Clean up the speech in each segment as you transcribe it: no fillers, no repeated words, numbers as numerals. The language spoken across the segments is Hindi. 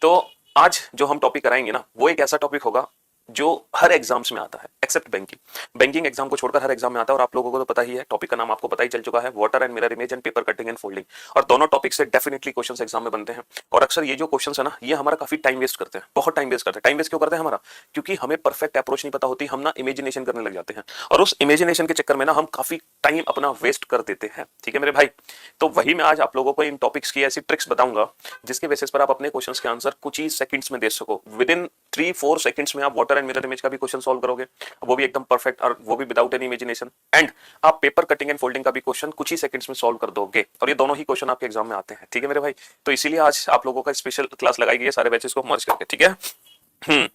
तो आज जो हम टॉपिक कराएंगे ना वो एक ऐसा टॉपिक होगा जो हर एग्जाम्स में आता है एक्सेप्ट बैंकिंग एग्जाम को छोड़कर हर एग्जाम में आता है। और आप लोगों को तो पता ही है, टॉपिक का नाम आपको पता ही चल चुका है, water and mirror image and paper cutting and folding. और दोनों टॉपिक से डेफिनेटली क्वेश्चंस एग्जाम में बनते हैं। और अक्सर ये जो क्वेश्चंस है ना, ये हमारा काफी टाइम वेस्ट करते हैं, बहुत टाइम वेस्ट करते हैं। टाइम वेस्ट क्यों करते हैं हमारा? क्योंकि हमें परफेक्ट अप्रोच नहीं पता होती, हम ना इमेजिनेशन करने लग जाते हैं और उस इमेजिनेशन के चक्कर में ना हम काफी टाइम अपना वेस्ट कर देते हैं। ठीक है मेरे भाई, तो वही मैं आज आप लोगों को इन टॉपिक्स की ऐसी ट्रिक्स बताऊंगा जिसके बेसिस पर आप अपने क्वेश्चंस के आंसर कुछ ही सेकंड्स में दे सको। विद इन 3-4 सेकंड्स में आप वाटर एंड मिरर इमेज का भी क्वेश्चन सॉल्व करोगे, वो भी एकदम परफेक्ट और वो भी विदाउट एनी इमेजिनेशन। एंड आप पेपर कटिंग एंड फोल्डिंग का भी क्वेश्चन कुछ ही सेकंड्स में सॉल्व कर दोगे। और ये दोनों ही क्वेश्चन आपके एग्जाम में आते हैं। ठीक है मेरे भाई, तो इसीलिए आज आप लोगों का स्पेशल क्लास लगाई गई है सारे बैचेस को मर्ज करके। ठीक है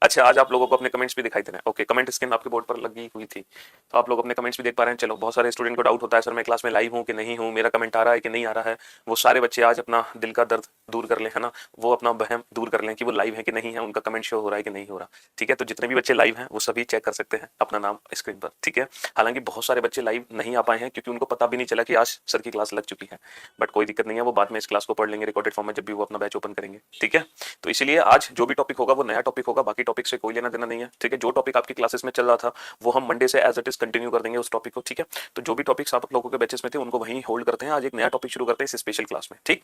अच्छा, आज आप लोगों को अपने कमेंट्स भी दिखाई दे रहे हैं। ओके, कमेंट स्क्रीन आपके बोर्ड पर लगी हुई थी तो आप लोग अपने कमेंट्स भी देख पा रहे हैं। चलो, बहुत सारे स्टूडेंट को डाउट होता है सर मैं क्लास में लाइव हूं कि नहीं हूं, मेरा कमेंट आ रहा है कि नहीं आ रहा है। वो सारे बच्चे आज अपना दिल का दर्द दूर कर लें, है ना, वो अपना वहम दूर कर लें कि वो लाइव है कि नहीं है, उनका कमेंट शो हो रहा है कि नहीं हो रहा। ठीक है, तो जितने भी बच्चे लाइव हैं वो सभी चेक कर सकते हैं अपना नाम स्क्रीन पर। ठीक है, हालांकि बहुत सारे बच्चे लाइव नहीं आ पाए हैं क्योंकि उनको पता भी नहीं चला कि आज सर की क्लास लग चुकी है। बट कोई दिक्कत नहीं है, वो बाद में इस क्लास को पढ़ लेंगे रिकॉर्डेड फॉर्म में जब भी वो अपना बैच ओपन करेंगे। ठीक है, तो इसीलिए आज जो भी टॉपिक होगा वो नया टॉपिक होगा, बाकी टॉपिक से कोई लेना देना नहीं है। ठीक है, जो टॉपिक आपकी क्लासेस में चल रहा था वो हम मंडे से एज इट इज कंटिन्यू कर देंगे उस टॉपिक को। ठीक है, तो जो भी टॉपिक्स आप लोगों के बैचेस में थे उनको वहीं होल्ड करते हैं, आज एक नया टॉपिक शुरू करते हैं इस स्पेशल क्लास में। ठीक,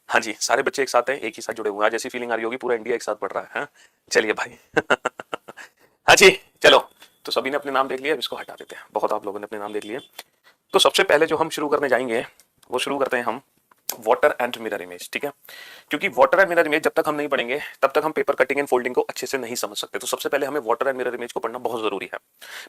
हाँ जी, सारे बच्चे एक साथ हैं, एक ही साथ जुड़े हुए हैं। आज ऐसी फीलिंग आ रही होगी पूरा इंडिया एक साथ पढ़ रहा है। हाँ? चलिए भाई हाँ जी, चलो, तो सभी ने अपने नाम देख लिया, अब इसको हटा देते हैं। बहुत आप लोगों ने अपने नाम देख लिए। तो सबसे पहले जो हम शुरू करने जाएंगे वो शुरू करते हैं हम वाटर एंड मिरर इमेज। ठीक है, क्योंकि वाटर एंड मिरर इमेज जब तक हम नहीं पढ़ेंगे तब तक हम पेपर कटिंग एंड फोल्डिंग को अच्छे से नहीं समझ सकते। तो सबसे पहले हमें वाटर एंड मिरर इमेज को पढ़ना बहुत जरूरी है।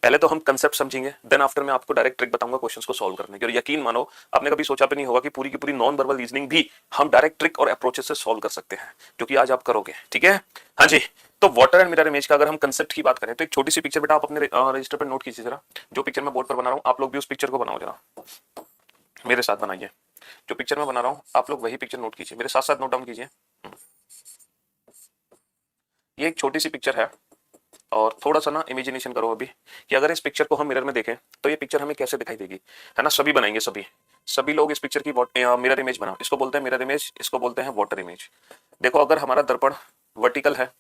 पहले तो हम कंसेप्ट समझेंगे, देन आफ्टर मैं आपको डायरेक्ट ट्रिक बताऊंगा क्वेश्चंस को सॉल्व करने की। और यकीन मानो, आपने कभी सोचा भी नहीं होगा कि पूरी की पूरी नॉन वर्बल रीजनिंग भी हम डायरेक्ट ट्रिक और अप्रोचेस से सॉल्व कर सकते हैं, जो कि आज आप करोगे। ठीक है, हाँ जी, तो वाटर एंड मिरर इमेज का अगर हम कंसेप्ट की बात करें तो एक छोटी सी पिक्चर बेटा आप अपने रजिस्टर पर नोट कीजिए जरा। जो पिक्चर मैं बोर्ड पर बना रहा हूँ आप लोग भी उस पिक्चर को बनाओ जरा, मेरे साथ बनाइए। जो पिक्चर मैं बना रहा हूं आप लोग वही पिक्चर नोट कीजिए, मेरे साथ साथ नोट डाउन कीजिए। ये एक छोटी सी पिक्चर है और थोड़ा सा ना इमेजिनेशन करो अभी कि अगर इस पिक्चर को हम मिरर में देखें तो ये पिक्चर हमें कैसे दिखाई देगी, है ना। सभी बनाएंगे, सभी लोग इस पिक्चर की मिरर इमेज बनाओ। इसको बोलते हैं मिरर इमेज, इसको बोलते हैं वाटर इमेज। देखो, अगर हमारा दर्पण वर्टिकल है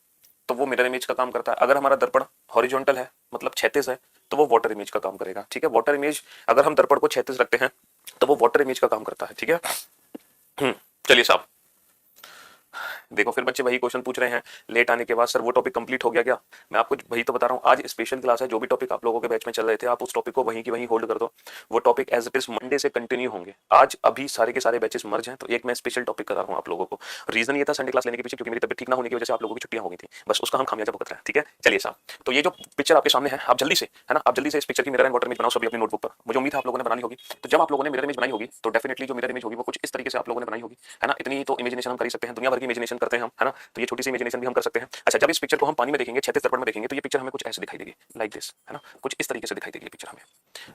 तो वो मिरर इमेज का काम करता है, अगर हमारा दर्पण हॉरिजॉन्टल है मतलब क्षैतिज है तो वो वाटर इमेज का काम करेगा। ठीक है, वाटर इमेज अगर हम दर्पण को क्षैतिज रखते हैं तो वो वाटर इमेज का काम करता है। ठीक है, चलिए साहब, देखो फिर बच्चे वही क्वेश्चन पूछ रहे हैं लेट आने के बाद, सर वो टॉपिक कंप्लीट हो गया क्या? मैं आपको वही तो बता रहा हूँ, आज स्पेशल क्लास है। जो भी टॉपिक आप लोगों के बैच में चल रहे थे आप उस टॉपिक को वहीं की वहीं होल्ड कर दो, वो topic as it is Monday से कंटिन्यू होंगे। आज अभी सारे के सारे बैचेस मर्ज हैं तो एक मैं स्पेशल टॉपिक करा रहा हूँ आप लोगों को। रीजन ये था संडे क्लास लेने के पीछे क्योंकि मेरी तबियत ठीक ना होने की वजह से आप लोगों की छुट्टियां हो गई थी, बस उसका हम खामियाजा भुगत रहे हैं। ठीक है, चलिए साहब, तो ये जो पिक्चर आपके सामने है आप जल्दी से, है ना, आप जल्दी से इस पिक्चर की मिरर एंड वाटर इमेज बनाओ सभी अपनी नोटबुक पर। मुझे उम्मीद है आप लोगों ने बनानी होगी। तो जब आप लोगों ने मिरर इमेज बनाई होगी तो डेफिनेटली जो मिरर इमेज होगी वो कुछ इस तरीके से आप लोगों ने बनाई होगी, है ना। इतनी तो इमेजिनेशन हम कर ही सकते हैं, दुनिया भर की इमेजिनेशन करते हैं हम, है ना। तो ये छोटी सी इमेजिनेशन भी हम कर सकते हैं। अच्छा, जब इस पिक्चर को हम पानी में देखेंगे, क्षैतिज दर्पण में देखेंगे, तो ये पिक्चर हमें कुछ ऐसे दिखाई देगी, लाइक दिस, है ना, कुछ इस तरीके से दिखाई देगी पिक्चर हमें।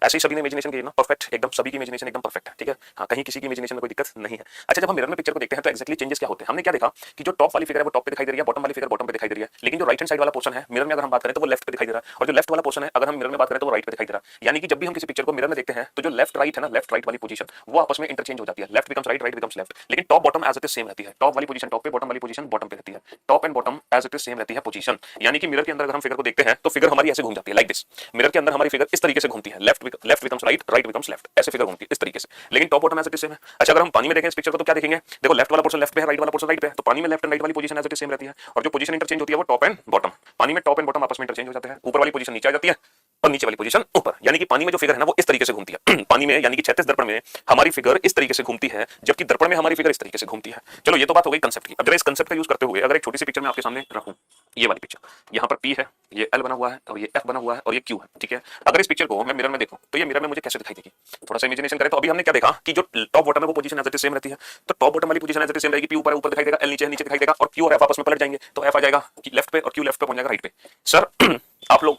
ऐसे ही सभी ने इमेजिनेशन की ना, परफेक्ट एकदम, सभी की इमेजिनेशन एकदम परफेक्ट है। ठीक है, हाँ, कहीं किसी की इमेजिनेशन में कोई दिक्कत नहीं है। अच्छा, जब हम मिरर में पिक्चर को देखते हैं तो एक्जैक्टली चेंजेस क्या होते हैं? हमने क्या देखा कि जो टॉप वाली फिगर है वो टॉप पे दिखाई दे रही है, बॉटम वाली फिगर बॉटम पे दिखाई दे रही है, लेकिन जो राइट हैंड साइड वाला पोर्शन है मिरर में अगर हम बात करें तो वो लेफ्ट पे दिखाई दे रहा है, और जो लेफ्ट वाला पोर्शन है अगर हम मिरर में बात करें तो वो राइट पे दिखाई दे रहा है। यानी कि जब भी हम किसी पिक्चर को मिरर में देखते हैं तो जो लेफ्ट राइट है ना, लेफ्ट राइट वाली पोजीशन वो आपस में इंटरचेंज हो जाती है, left becomes right, right becomes left, लेकिन top bottom as it is same रहती है। टॉप वाली पोजीशन टॉप पे, बॉटम वाली पोजीशन बॉटम पे रहती है। Top and bottom as it is same रहती है पोजीशन। यानी कि मिरर के अंदर अगर हम फिगर को देखते हैं तो फिगर हमारी ऐसे घूम जाती है, लाइक दिस। मिरर के अंदर हमारी फिगर इस तरीके से घूमती है, left becomes right, right becomes left, ऐसे फिगर घूमती है इस तरीके से, लेकिन top bottom as it is same है। अच्छा, अगर हम पानी में देखें इस पिक्चर को तो क्या देखेंगे? देखो, लेफ्ट वाला पोर्शन लेफ्ट पे है, राइट वाला पोर्शन राइट पे है, तो पानी में लेफ्ट एंड राइट वाली position as it is same रहती है, और जो पोजीशन इंटरचेंज होती है वो टॉप एंड बॉटम। पानी में टॉप एंड बॉटम आपस में इंटरचेंज हो जाते हैं, ऊपर वाली पोजीशन नीचे आ जाती है और नीचे वाली पोजीशन ऊपर। यानी कि पानी में जो फिगर है ना वो इस तरीके से घूमती है पानी में, यानी कि क्षैतिज दर्पण में हमारी फिगर इस तरीके से घूमती है, जबकि दर्पण में हमारी फिगर इस तरीके से घूमती है। चलो, ये तो बात हो गई कंसेप्ट की। अब जरा इस कंसेप्ट का यूज करते हुए अगर एक छोटी सी पिक्चर में आपके सामने रखूं, ये वाली पिक्चर, यहाँ पर P है, ये L बना हुआ है, और ये F बना हुआ है, और ये Q है। ठीक है, अगर इस पिक्चर को मैं मिरर में देखूं तो ये मिरर में मुझे कैसे दिखाई देगी? थोड़ा सा इमेजिनेशन करें तो अभी हमने क्या देखा कि जो टॉप बॉटम है वो position as it is same रहती है, तो टॉप बॉटम वाली position as it is same रहेगी। P ऊपर ऊपर दिखाई देगा, L नीचे नीचे दिखाई देगा, और Q और F आपस में पलट जाएंगे, तो F आ जाएगा लेफ्ट पे और Q लेफ्ट पे पहुंच जाएगा राइट पे। सर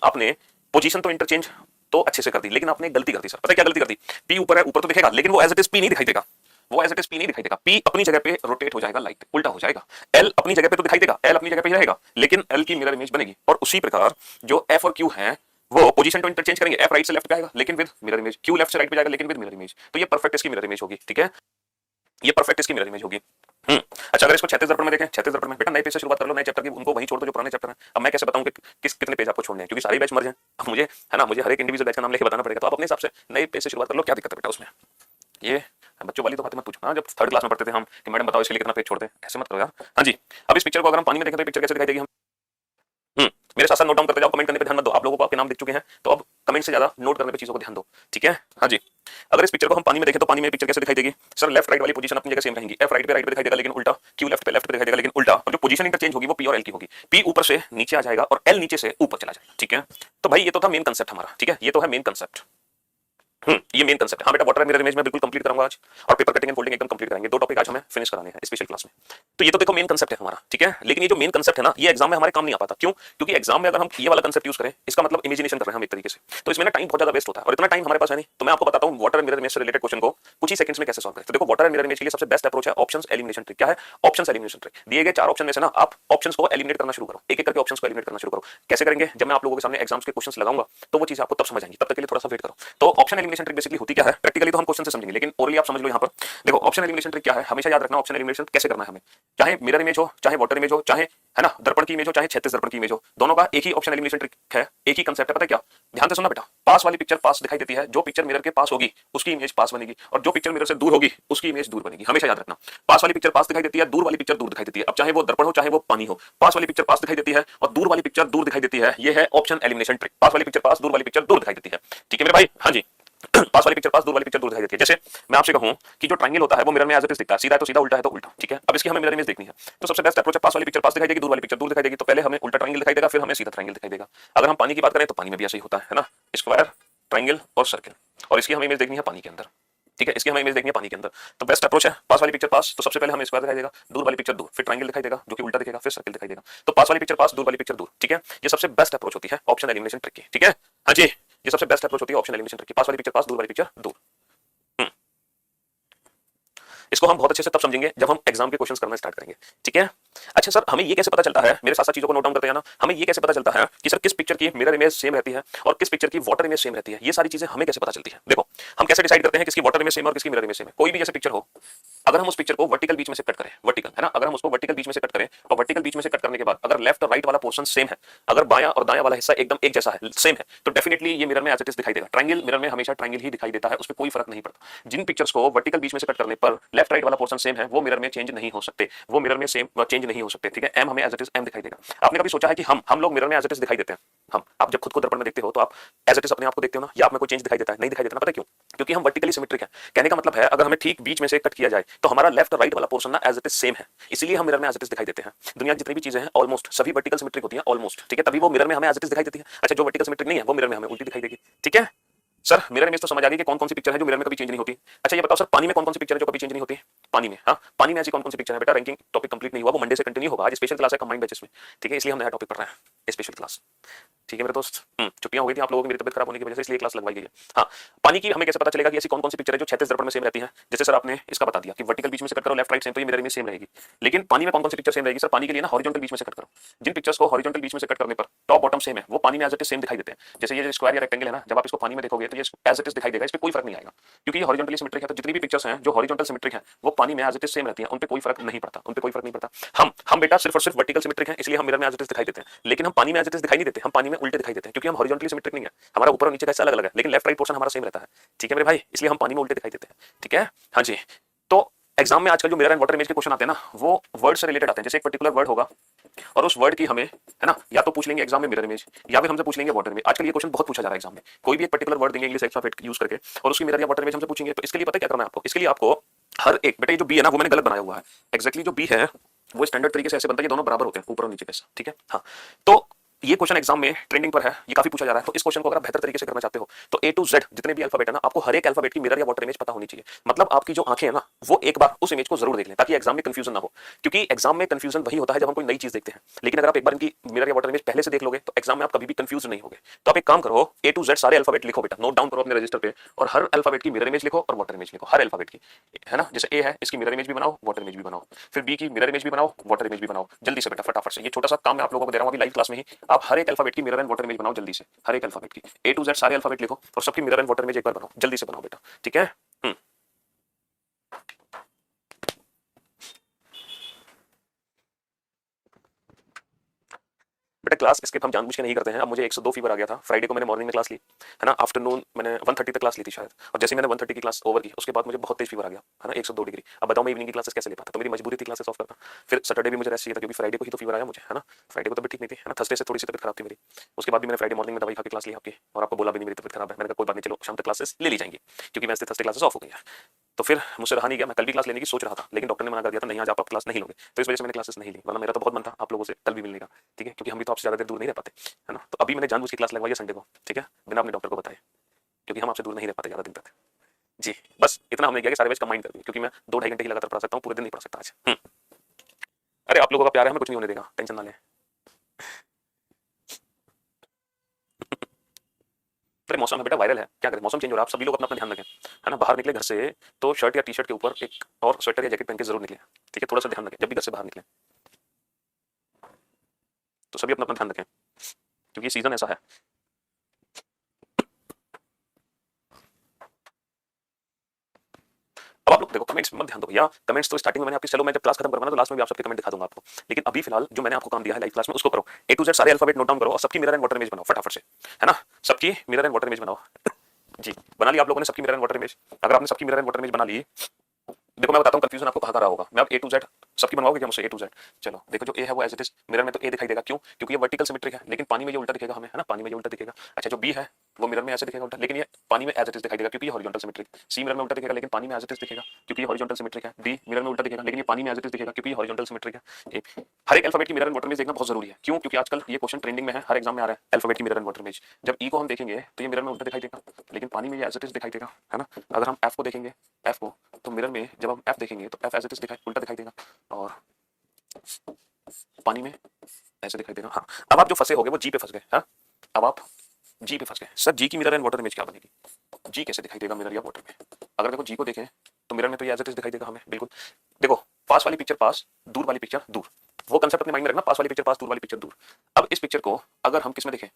आपने पोजीशन तो इंटरचेंज तो अच्छे से कर दी, लेकिन आपने गलती कर दी। सर पता है क्या गलती कर दी? P ऊपर है, ऊपर तो दिखेगा, लेकिन वो एज इट इज P नहीं दिखाई देगा, वो एज इट इज P नहीं दिखाई देगा। P अपनी जगह पे रोटेट हो जाएगा, लाइक उल्टा हो जाएगा। L अपनी जगह पे तो दिखाई देगा, L अपनी जगह पे ही रहेगा, लेकिन L की मिरर इमेज बनेगी। और उसी प्रकार जो F और Q है वो पोजीशन तो इंटरचेंज करेंगे, F राइट से लेफ्ट पे आएगा लेकिन with mirror image, Q left से राइट पे जाएगा लेकिन विद मिरर इमेज। तो ये परफेक्ट इसकी मिरर इमेज होगी। ठीक है, ये परफेक्ट इसकी मिरर इमेज होगी। अच्छा अगर इसको 36 दर्पण में देखें, 36 दर्पण में बेटा नए पेज से शुरुआत कर लो, नए चैप्टर की, उनको वहीं छोड़ दो जो पुराने चैप्टर हैं। अब मैं कैसे बताऊं कि कितने पेज आपको छोड़ने हैं, क्योंकि सारे बैच मर्ज हैं। अब मुझे है ना, मुझे हर एक इंडिविजुअल बैच का नाम लेके बताना पड़ेगा, तो आप अपने हिसाब से नए पेज से शुरुआत कर लो, क्या दिक्कत है बेटा उसमें। ये बच्चों वाली तो बातें मत पूछो ना, जब थर्ड क्लास में पढ़ते थे हम कि मैडम बताओ इसके लिए कितना पेज छोड़ दें, ऐसे मत करो यार। हाँ जी, अब इस पिक्चर को अगर हम पानी में देखें तो पिक्चर कैसे दिखाई देगी हम। मेरे साथ साथ नोट डाउन करते जाओ, कमेंट करने पे ध्यान मत दो, आप लोगों को आपके नाम दिख चुके हैं, तो अब कमेंट से ज्यादा नोट करने पे चीजों को ध्यान दो, ठीक है। हाँ जी, अगर इस पिक्चर को हम पानी में देखें तो पानी में पिक्चर कैसे दिखाई देगी सर। लेफ्ट राइट वाली पोजीशन अपनी जगह सेम रहेंगी, एफ राइट पे दिखाई देगा लेकिन उल्टा, क्यू लेफ्ट पे दिखाई देगा लेकिन उल्टा, और जो पोजीशन इंटरचेंज होगी वो पी और एल की होगी। पी ऊपर से नीचे आ जाएगा और एल नीचे से ऊपर चला जाएगा, ठीक है। तो भाई ये तो था मेन कंसेप्ट हमारा, ठीक है, ये तो है मेन कंसेप्ट। ये मेन कंसेप्ट है। हाँ बेटा, वाटर मिरर इमेज में बिल्कुल कंप्लीट करूंगा आज, और पेपर कटिंग एंड फोल्डिंग एकदम कंप्लीट करेंगे। 2 टॉपिक आज हमें फिनिश कराने हैं स्पेशल क्लास में। तो ये तो देखो मेन कंसेप्ट है हमारा, ठीक है। लेकिन ये जो मेन कंसेप्ट है ना, ये एग्जाम में हमारे काम नहीं आ पाता। क्यों? क्योंकि एग्जाम में अगर हम ये वाला कंसेप्ट यूज करें, इसका मतलब इमेजिनेशन कर रहे हैं हम एक तरीके से, तो इसमें ना टाइम बहुत ज्यादा वेस्ट होता है, और इतना टाइम हमारे पास है नहीं। तो मैं आपको बताता हूँ वाटर मिरर इमेज से रिलेटेड क्वेश्चन को कुछ ही सेकंड्स में कैसे सॉल्व करें। तो देखो वाटर मिरर इमेज के लिए सबसे बेस्ट अप्रोच है ऑप्शंस एलिमिनेशन ट्रिक। क्या है ऑप्शंस एलिमिनेशन ट्रिक? दिए गए 4 ऑप्शन में से ना आप ऑप्शंस को एलिमिनेट करना शुरू करो, एक एक करके ऑप्शंस को एलिमिनेट करना शुरू करो। कैसे करेंगे? जब मैं आप लोगों के सामने एग्जाम्स के क्वेश्चंस लगाऊंगा तो वो चीज आपको तब समझ आएंगी, तब तक के लिए थोड़ा सा वेट करो। तो ऑप्शन एलिमिनेशन ट्रिक बेसिकली होती क्या है, प्रैक्टिकली तो हम क्वेश्चन से समझेंगे, लेकिन ओरली आप समझ लो। यहाँ पर देखो ऑप्शन एलिमिनेशन ट्रिक क्या है, हमेशा याद रखना ऑप्शन एलिमिनेशन कैसे करना है हमें। चाहे मिरर इमेज हो, चाहे वाटर इमेज हो, चाहे है ना दर्पण की इमेज हो, चाहे 36 दर्पण की इमेज हो, दोनों का एक ही ऑप्शन एलिमिनेशन ट्रिक है, एक ही कंसेप्ट है। पता है क्या? ध्यान से सुनना बेटा। पास वाली पिक्चर पास दिखाई देती है, जो पिक्चर मिरर के पास होगी उसकी इमेज पास बनेगी, और जो पिक्चर मिरर से दूर होगी उसकी इमेज दूर बनेगी। हमेशा याद रखना, पास वाली पिक्चर पास दिखाई देती है, दूर वाली पिक्चर दूर दिखाई देती है। अब चाहे वो दर्पण हो चाहे वो पानी हो, पास वाली पिक्चर पास दिखाई देती है और दूर वाली पिक्चर दूर दिखाई देती है। ये है ऑप्शन एलिमिनेशन ट्रिक। पास वाली पिक्चर पास, दूर वाली पिक्चर दूर दिखाई देती है, ठीक है मेरे भाई। हाँ जी, पास वाली पिक्चर पास, दूर वाली पिक्चर दूर दिखाई देती है। जैसे मैं आपसे कहूं कि जो ट्रायंगल होता है वो मिरर में एज इट इज दिखता है, सीधा है तो सीधा, उल्टा है तो उल्टा, ठीक है। अब इसकी हमें मिरर इमेज देखनी है, तो सबसे बेस्ट अप्रोच है पास वाली पिक्चर पास दिखाई देगी, दूर वाली पिक्चर दूर दिखाई देगी। तो पहले हमें उल्टा ट्रायंगल दिखाई देगा, फिर हमें सीधा ट्रायंगल दिखाई देगा। अगर हम पानी की बात करें तो पानी में भी ऐसा ही होता है ना, स्क्वायर, ट्रायंगल और सर्कल, और इसकी हमें इमेज देखनी है पानी के अंदर, ठीक है। इसकी हमें इमेज देखनी है पानी के अंदर। तो बेस्ट अप्रोच है पास वाली पिक्चर पास, तो सबसे पहले हमें स्क्वायर दिखाई देगा, दूर वाली पिक्चर दूर, फिर ट्रायंगल दिखाई देगा जो कि उल्टा दिखेगा, फिर सर्कल दिखाई देगा। तो पास वाली पिक्चर पास, दूर वाली पिक्चर दूर, ठीक है। ये सबसे बेस्ट अप्रोच होती है ऑप्शन एलिमिनेशन ट्रिक की, ठीक है। हाँ जी, ये सबसे बेस्ट अप्रोच होती है ऑप्शन एलिमिनेशन ट्रिक की, पास वाली पिक्चर पास, दूर वाली पिक्चर दूर। इसको हम बहुत अच्छे से तब समझेंगे जब हम एग्जाम के क्वेश्चंस करना स्टार्ट करेंगे, ठीक है। अच्छा सर, हमें ये कैसे पता चलता है, मेरे साथ साथ चीजों को नोट डाउन करते जाना, हमें ये कैसे पता चलता है कि सर किस पिक्चर की मिरर इमेज सेम रहती है और किस पिक्चर की वाटर इमेज सेम रहती है? ये सारी चीजें हमें कैसे पता चलती है? देखो हम कैसे डिसाइड करते हैं किसकी वाटर इमेज सेम और किसकी मिरर इमेज सेम है। कोई भी जैसे पिक्चर हो, अगर हम उस पिक्चर को वर्टिकल बीच में से कट करें, वर्टिकल है ना, अगर हम उसको वर्टिकल बीच में से कट करें और वर्टिकल बीच में से कट करने के बाद अगर लेफ्ट और राइट वाला पोर्शन सेम है, अगर बायां और दायां वाला हिस्सा एकदम एक जैसा है, सेम है, तो डेफिनेटली ये मिरर में एज इट इज दिखाई देगा। ट्रायंगल मिरर में हमेशा ट्रायंगल ही दिखाई देता है, उसमें कोई फर्क नहीं पड़ता। जिन पिक्चर्स को वर्टिकल बीच में से कट करने पर लेफ्ट राइट वाला पोर्शन सेम है, वो मिरर में चेंज नहीं हो सकते, वो मिरर में सेम चेंज नहीं हो सकते, ठीक है। एम हमें एज इट इज एम दिखाई देगा। आपने कभी सोचा है कि हम लोग मिरर में एज इट इज दिखाई देते हैं? हम, आप जब खुद को दर्पण में देखते हो तो आप एज इट इज अपने आप को देखते हो ना, या आप में कोई चेंज दिखाई देता है? नहीं दिखाई देता ना। पता है क्यों? क्योंकि हम वर्टिकली सिमेट्रिक हैं। कहने का मतलब है अगर हमें ठीक बीच में से कट किया जाए तो हमारा लेफ्ट और राइट वाला पोर्शन ना एज इट इज सेम है, इसीलिए हम मिरर में एज इट इज दिखाई देते हैं। दुनिया की जितनी भी चीजें हैं ऑलमोस्ट सभी वर्टिकल सिमेट्रिक होती हैं, ऑलमोस्ट, ठीक है, तभी वो मिरर में हमें एज इट इज दिखाई देती है। अच्छा, जो वर्टिकल सिमेट्रिक नहीं है वो मिरर में हमें उल्टी दिखाई देगी, ठीक है। सर मिरर इमेज तो समझ आ गई कि कौन कौन सी पिक्चर है जो मिरर में कभी चेंज नहीं होती। अच्छा ये बताओ सर, पानी में कौन कौन सी पिक्चर है जो कभी चेंज नहीं होती? पानी में, हाँ, पानी में ऐसी कौन कौन सी पिक्चर है बेटा? रैंकिंग टॉपिक कंप्लीट नहीं हुआ, वो मंडे से कंटिन्यू होगा। आज स्पेशल क्लास है कंबाइंड बैचेस में, ठीक है, इसलिए हम नया टॉपिक पढ़ रहे हैं, स्पेशल क्लास, ठीक है मेरे दोस्त। छुट्टियां हो गई थी आप लोगों की मेरी तबियत खराब होने की वजह से, इसलिए क्लास लगवाई गई है। हाँ, पानी की हमें कैसे पता चलेगा कि ऐसी कौन कौन सी पिक्चर है जो 36 दर्पण में सेम रहती है? जैसे सर आपने इसका बता दिया कि वर्टिकल बीच में से कट करो, लेफ्ट राइट सेम, तो ये मिरर में सेम रहेगी। लेकिन पानी में कौन कौन सी पिक्चर सेम रहेगी? सर पानी के लिए ना हॉरिजॉन्टल बीच में से कट करो। जिन पिक्चर्स को हॉरिजॉन्टल बीच में से कट करने पर टॉप बॉटम सेम है, वो पानी में एज इट इज सेम दिखाई देते हैं। जैसे ये जो स्क्वायर या रेक्टेंगल है ना, जब आप इसको पानी में देखोगे तो ये एज इट इज दिखाई देगा, इस पे कोई फर्क नहीं आएगा, क्योंकि ये हॉरिजॉन्टली सिमेट्रिक है। तो जितनी भी पिक्चर्स हैं जो हॉरिजॉन्टल सिमेट्रिक हैं वो पानी में एज इट इज सेम रहती हैं, उन पे कोई फर्क नहीं पड़ता, उन पे कोई फर्क नहीं पड़ता। हम बेटा सिर्फ और सिर्फ वर्टिकल सिमेट्रिक हैं, इसलिए हम मिरर में एज इट इज दिखाई देते हैं। लेकिन हम पानी में एज इट इज दिखाई नहीं देते, हम पानी में उल्टे दिखाई देते हैं, क्योंकि हम हॉरिजॉन्टली सिमेट्रिक नहीं है। हमारा ऊपर और नीचे का हिस्सा अलग अलग है, लेकिन लेफ्ट राइट पोर्शन हमारा सेम रहता है, ठीक है मेरे भाई, इसलिए हम पानी में उल्टे दिखाई देते हैं, ठीक है। हाँ जी, तो एग्जाम में आजकल जो मिरर एंड वाटर इमेज के क्वेश्चन आते हैं ना, वो वर्ड से रिलेटेड आते हैं। जैसे एक पर्टिकुलर वर्ड होगा और उस वर्ड की हमें है ना, या तो पूछ लेंगे एग्जाम में मिरर इमेज, या फिर हमसे पूछ लेंगे वाटर इमेज। आजकल ये क्वेश्चन बहुत पूछा जा रहा है एग्जाम में। कोई भी एक पर्टिकुलर वर्ड देंगे इंग्लिश अल्फाबेट यूज करके और उसकी मिरर या वाटर इमेज हमसे पूछेंगे। तो इसके लिए पता है क्या करना है आपको? इसके लिए आपको हर एक, बेटा ये जो बी है ना वो मैंने गलत बनाया हुआ है। एक्जैक्टली जो बी है वो स्टैंडर्ड तरीके से ऐसे बनता है, ये दोनों बराबर होते हैं ऊपर और नीचे कैसा, ठीक है। हाँ, तो ये क्वेश्चन एग्जाम में ट्रेंडिंग पर है, ये काफी पूछा जा रहा है। तो इस क्वेश्चन को अगर आप बेहतर तरीके से करना चाहते हो तो ए टू जेड जितने भी अल्फाबेट है ना, आपको हर एक अल्फाबेट की मिरर या वाटर इमेज पता होनी चाहिए। मतलब आपकी जो आंखें हैं ना, वो एक बार उस इमेज को जरूर देख लें, ताकि एग्जाम में कंफ्यूजन ना हो। क्योंकि एग्जाम में कंफ्यूजन वही होता है जब हम कोई नई चीज देखते हैं। लेकिन अगर आप एक बार इनकी मिरर या वाटर इमेज पहले से देख लोगे तो एग्जाम में आप कभी भी कंफ्यूज नहीं होगे। तो आप एक काम करो, ए टू जेड सारे अल्फाबेट लिखो बेटा, नोट डाउन करो अपने रजिस्टर पे, और हर अल्फाबेट की मिरर इमेज लिखो और वाटर इमेज लिखो, हर अल्फाबेट की, है ना। जैसे ए है, इसकी मिरर इमेज भी बनाओ, वाटर इमेज भी बनाओ। फिर बी की मिरर इमेज भी बनाओ, वाटर इमेज भी बनाओ। जल्दी से बेटा, फटाफट से। ये छोटा सा काम मैं आप लोगों को दे रहा हूं अभी लाइव क्लास में ही। आप हर एक अल्फाबेट की मिरर एंड वाटर इमेज बनाओ जल्दी से, हर एक अल्फाबेट की ए टू जेड सारे अल्फाबेट लिखो और सबकी मिरर एंड वाटर इमेज एक बार बनाओ, जल्दी से बनाओ बेटा, ठीक है। क्लास स्किप हम जानबूझ के नहीं करते हैं। अब मुझे 102 फीवर आ गया था, फ्राइडे को मैंने मॉर्निंग में क्लास ली, है ना, आफ्टरनून मैंने 1:30 तक क्लास ली थी शायद, और जैसे मैंने 1:30 की क्लास ओवर की उसके बाद मुझे बहुत तेज फीवर आ गया, है ना, 102 डिग्री। अब बताओ मैं इवनिंग की क्लासेस कैसे ले पाता, तो मेरी मजबूरी थी क्लासेस ऑफ करना। फिर सैटरडे भी मुझे रेस्ट चाहिए था क्योंकि फ्राइडे को ही तो फीवर आया मुझे, है ना, फ्राइडे को तबीयत ठीक नहीं थी, है ना, थर्सडे से थोड़ी सी तबीयत खराब थी मेरी। उसके बाद भी मैंने फ्राइडे मॉर्निंग में दवाई खा के क्लास ली आपकी, और आपको बोला भी नहीं मेरी तबीयत खराब है। मैंने कहा कोई बात नहीं, चलो शाम तक क्लासेस ले ली जाएंगी, क्योंकि वैसे थर्सडे क्लासेस ऑफ हो गई है। तो फिर मुझसे रहा नहीं गया, मैं कल भी क्लास लेने की सोच रहा था, लेकिन डॉक्टर ने मना कर दिया था, नहीं आज आप क्लास नहीं लोगे, तो इस वजह से मैंने क्लासेस नहीं ली, वरना मेरा तो बहुत मन था आप लोगों से कल भी मिलने का, ठीक है, क्योंकि हम भी तो आपसे ज्यादा देर दूर नहीं रह पाते, है ना। तो अभी मैंने जानबूझ की क्लास लगवाई है संडे को, ठीक है, बिना अपने डॉक्टर को बताए, क्योंकि हम आपसे दूर नहीं रह पाते ज्यादा दिन तक। जी बस इतना हमने किया कि सारे बैच कंबाइन कर दिए, क्योंकि मैं 2-2.5 घंटे ही लगातार पढ़ा सकता हूँ, पूरे दिन नहीं पढ़ सकता आज। अरे आप लोगों का प्यार है, हमें कुछ नहीं होने देगा, टेंशन ना लें। अरे मौसम है बेटा, वायरल है, क्या करें, मौसम चेंज हो रहा है, आप सभी लोग अपना अपना ध्यान रखें, है ना। बाहर निकले घर से तो शर्ट या टी शर्ट के ऊपर एक और स्वेटर या जैकेट पहन के जरूर निकले, ठीक है, थोड़ा सा ध्यान रखें जब भी घर से बाहर निकले, तो सभी अपना अपना ध्यान रखें, क्योंकि सीजन ऐसा है। अब आप लोग देखो कमेंट्स में मत ध्यान दो भैया, कमेंट्स तो स्टार्टिंग में मैंने आपकी, चलो मैं जब क्लास खत्म करूंगा ना तो लास्ट में भी आप सबके कमेंट दिखा दूंगा आपको, लेकिन अभी फिलहाल जो मैंने आपको काम दिया है लाइव क्लास में उसको करो, ए टू जेड सारे अल्फाबेट नोट डाउन करो और सबकी मिरर एंड वाटर इमेज बनाओ फटाफट से, है ना, सबकी मिरर एंड वाटर इमेज बनाओ। जी बना लिया आप लोगों ने सबकी मिरर एंड वाटर इमेज? अगर आपने सबकी मिरर एंड वाटर इमेज बना ली, देखो मैं बताता हूँ कंफ्यूजन आपको कहाँ का रहा होगा। मैं अब ए टू जेड सबकी बनवाओगे क्या मुझसे, ए टू जेड? चलो देखो जो ए है वो एज इट इज मिरर में तो ए दिखाई देगा, क्यों, क्योंकि ये वर्टिकल सिमेट्रिक है, लेकिन पानी में ये उल्टा दिखेगा हमें, है ना, पानी में ये उल्टा दिखेगा। अच्छा जो बी है वो मिरर में ऐसे दिखेगा उल्टा, लेकिन ये पानी में एज इट इज दिखाई देगा क्योंकि ये हॉरिजॉन्टल सिमेट्रिक। सी मिरर में उल्टा दिखेगा लेकिन पानी में एज इट इज दिखेगा क्योंकि ये हॉरिजॉन्टल सिमेट्रिक है। डी मिरर में उल्टा दिखेगा लेकिन ये पानी में एज इट इज दिखेगा क्योंकि ये हॉरिजॉन्टल सिमेट्रिक है। हर एक अल्फाबेट की मिरर एंड वाटर इमेज देखना बहुत जरूरी है, क्यों, क्योंकि आजकल ये क्वेश्चन ट्रेंडिंग में है, हर एग्जाम में आ रहा है अल्फाबेट की मिरर एंड वाटर इमेज। जब ई को हम देखेंगे तो ये मिरर में उल्टा दिखाई देगा लेकिन पानी में ये एज इट इज दिखाई देगा, है ना। अगर हम एफ को देखेंगे, एफ को तो मिरर में जब हम एफ देखेंगे तो एफ एज इट इज उल्टा दिखाई देगा और पानी में ऐसे दिखाई देगा। हाँ अब आप जो फंसे होगे वो जी पे फंस गए, हाँ अब आप जी पे फंस गए। सर जी की मिरर एंड वाटर इमेज क्या बनेगी, जी कैसे दिखाई देगा मिरर या वाटर में? अगर देखो जी को देखें तो मिरर में तो ये एज इट इज दिखाई देगा हमें, बिल्कुल। देखो पास वाली पिक्चर पास, दूर वाली पिक्चर दूर, वो कंसेप्ट अपने माइंड में रखना, पास वाली पिक्चर पास, दूर वाली पिक्चर दूर। अब इस पिक्चर को अगर हम किस में देखें,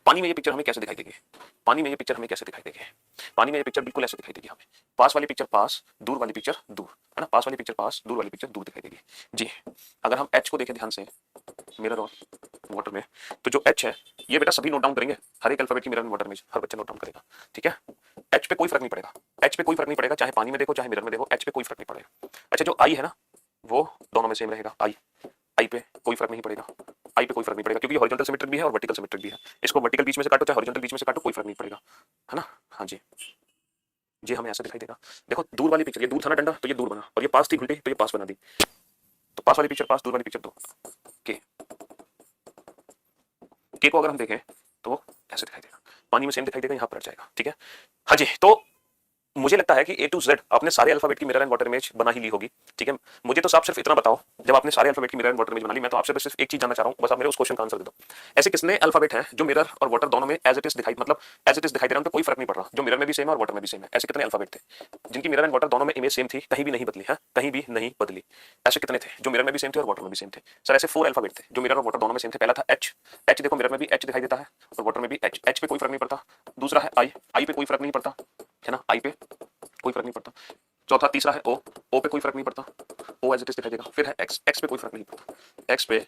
पानी में ये पिक्चर हमें कैसे दिखाई देगी, पानी में ये पिक्चर हमें कैसे दिखाई देगी, पानी में ये पिक्चर बिल्कुल ऐसे दिखाई देगी हमें, पास वाली पिक्चर पास, दूर वाली पिक्चर दूर, है ना, पास वाली पिक्चर पास, दूर वाली पिक्चर दूर दिखाई देगी। जी अगर हम एच को देखें ध्यान से मिरर और वाटर में, तो जो एच है ये बेटा सभी नोट डाउन करेंगे, हर एक अल्फाबेट की मिरर में वाटर में हर बच्चा नोट डाउन करेगा, ठीक है। एच पे कोई फर्क नहीं पड़ेगा, एच पे कोई फर्क नहीं पड़ेगा, चाहे पानी में देखो चाहे मिरर में देखो, एच पे कोई फर्क नहीं पड़ेगा। अच्छा जो आई है ना वो दोनों में सेम रहेगा, आई, आई पे कोई फर्क नहीं पड़ेगा, आई पे कोई फर्क नहीं पड़ेगा क्योंकि हॉरिजॉन्टल सिमेट्रिक भी है और वर्टिकल सिमेट्रिक भी है। इसको वर्टिकल बीच में से काटो चाहे हॉरिजॉन्टल बीच में से काटो कोई फर्क नहीं पड़ेगा, है ना। हाँ जी जी हमें ऐसा दिखाई देगा। देखो दूर वाली पिक्चर, ये दूर था ना डंडा तो ये दूर बना, और ये पास थी उल्टी तो ये पास बना दी, तो पास वाली पिक्चर पास, दूर वाली पिक्चर दो। के को अगर हम देखें तो ऐसे दिखाई देगा, पानी में सेम दिखाई देगा, यहाँ पर जाएगा, ठीक है। हाँ जी तो मुझे लगता है कि ए टू जेड आपने सारे अल्फाबेट की मिरर एंड वाटर इमेज बना ही ली होगी, ठीक है। मुझे तो आप सिर्फ इतना बताओ, जब आपने सारे अल्फाबेट की मिरर एंड वाटर इमेज बना ली, मैं तो आपसे बस सिर्फ एक चीज जानना चाह रहा हूं, बस आप मेरे उस क्वेश्चन का आंसर दे दो। ऐसे कितने अल्फाबेट हैं जो मिरर और वाटर दोनों में एज इट इज दिखाई, मतलब एज इट इज दिखाई दे रहा है, उन पे कोई फर्क नहीं पड़ रहा, जो मिरर में भी सेम है और वाटर में भी सेम है? ऐसे कितने अल्फाबेट थे जिनकी मिरर एंड वाटर दोनों में इमेज सेम थी, कहीं भी नहीं बदली है, कहीं भी नहीं बदली? ऐसे कितने थे जो मिरर में भी सेम थे और वाटर में भी सेम थे? सर ऐसे 4 अल्फाबेट थे जो मिरर और वाटर दोनों में सेम थे। पहला था एच, एच देखो मिरर में भी एच दिखाई देता है और वाटर में भी एच, एच पे कोई फर्क नहीं पड़ता। दूसरा है आई, आई पे कोई फर्क नहीं पड़ता, है ना, आई पे कोई फर्क नहीं पड़ता। चौथा तीसरा है ओ, ओ पे कोई फर्क नहीं पड़ता, ओ एज इट इज दिखाई देगा। फिर है एक्स, एक्स पे कोई फर्क नहीं पड़ता, एक्स पे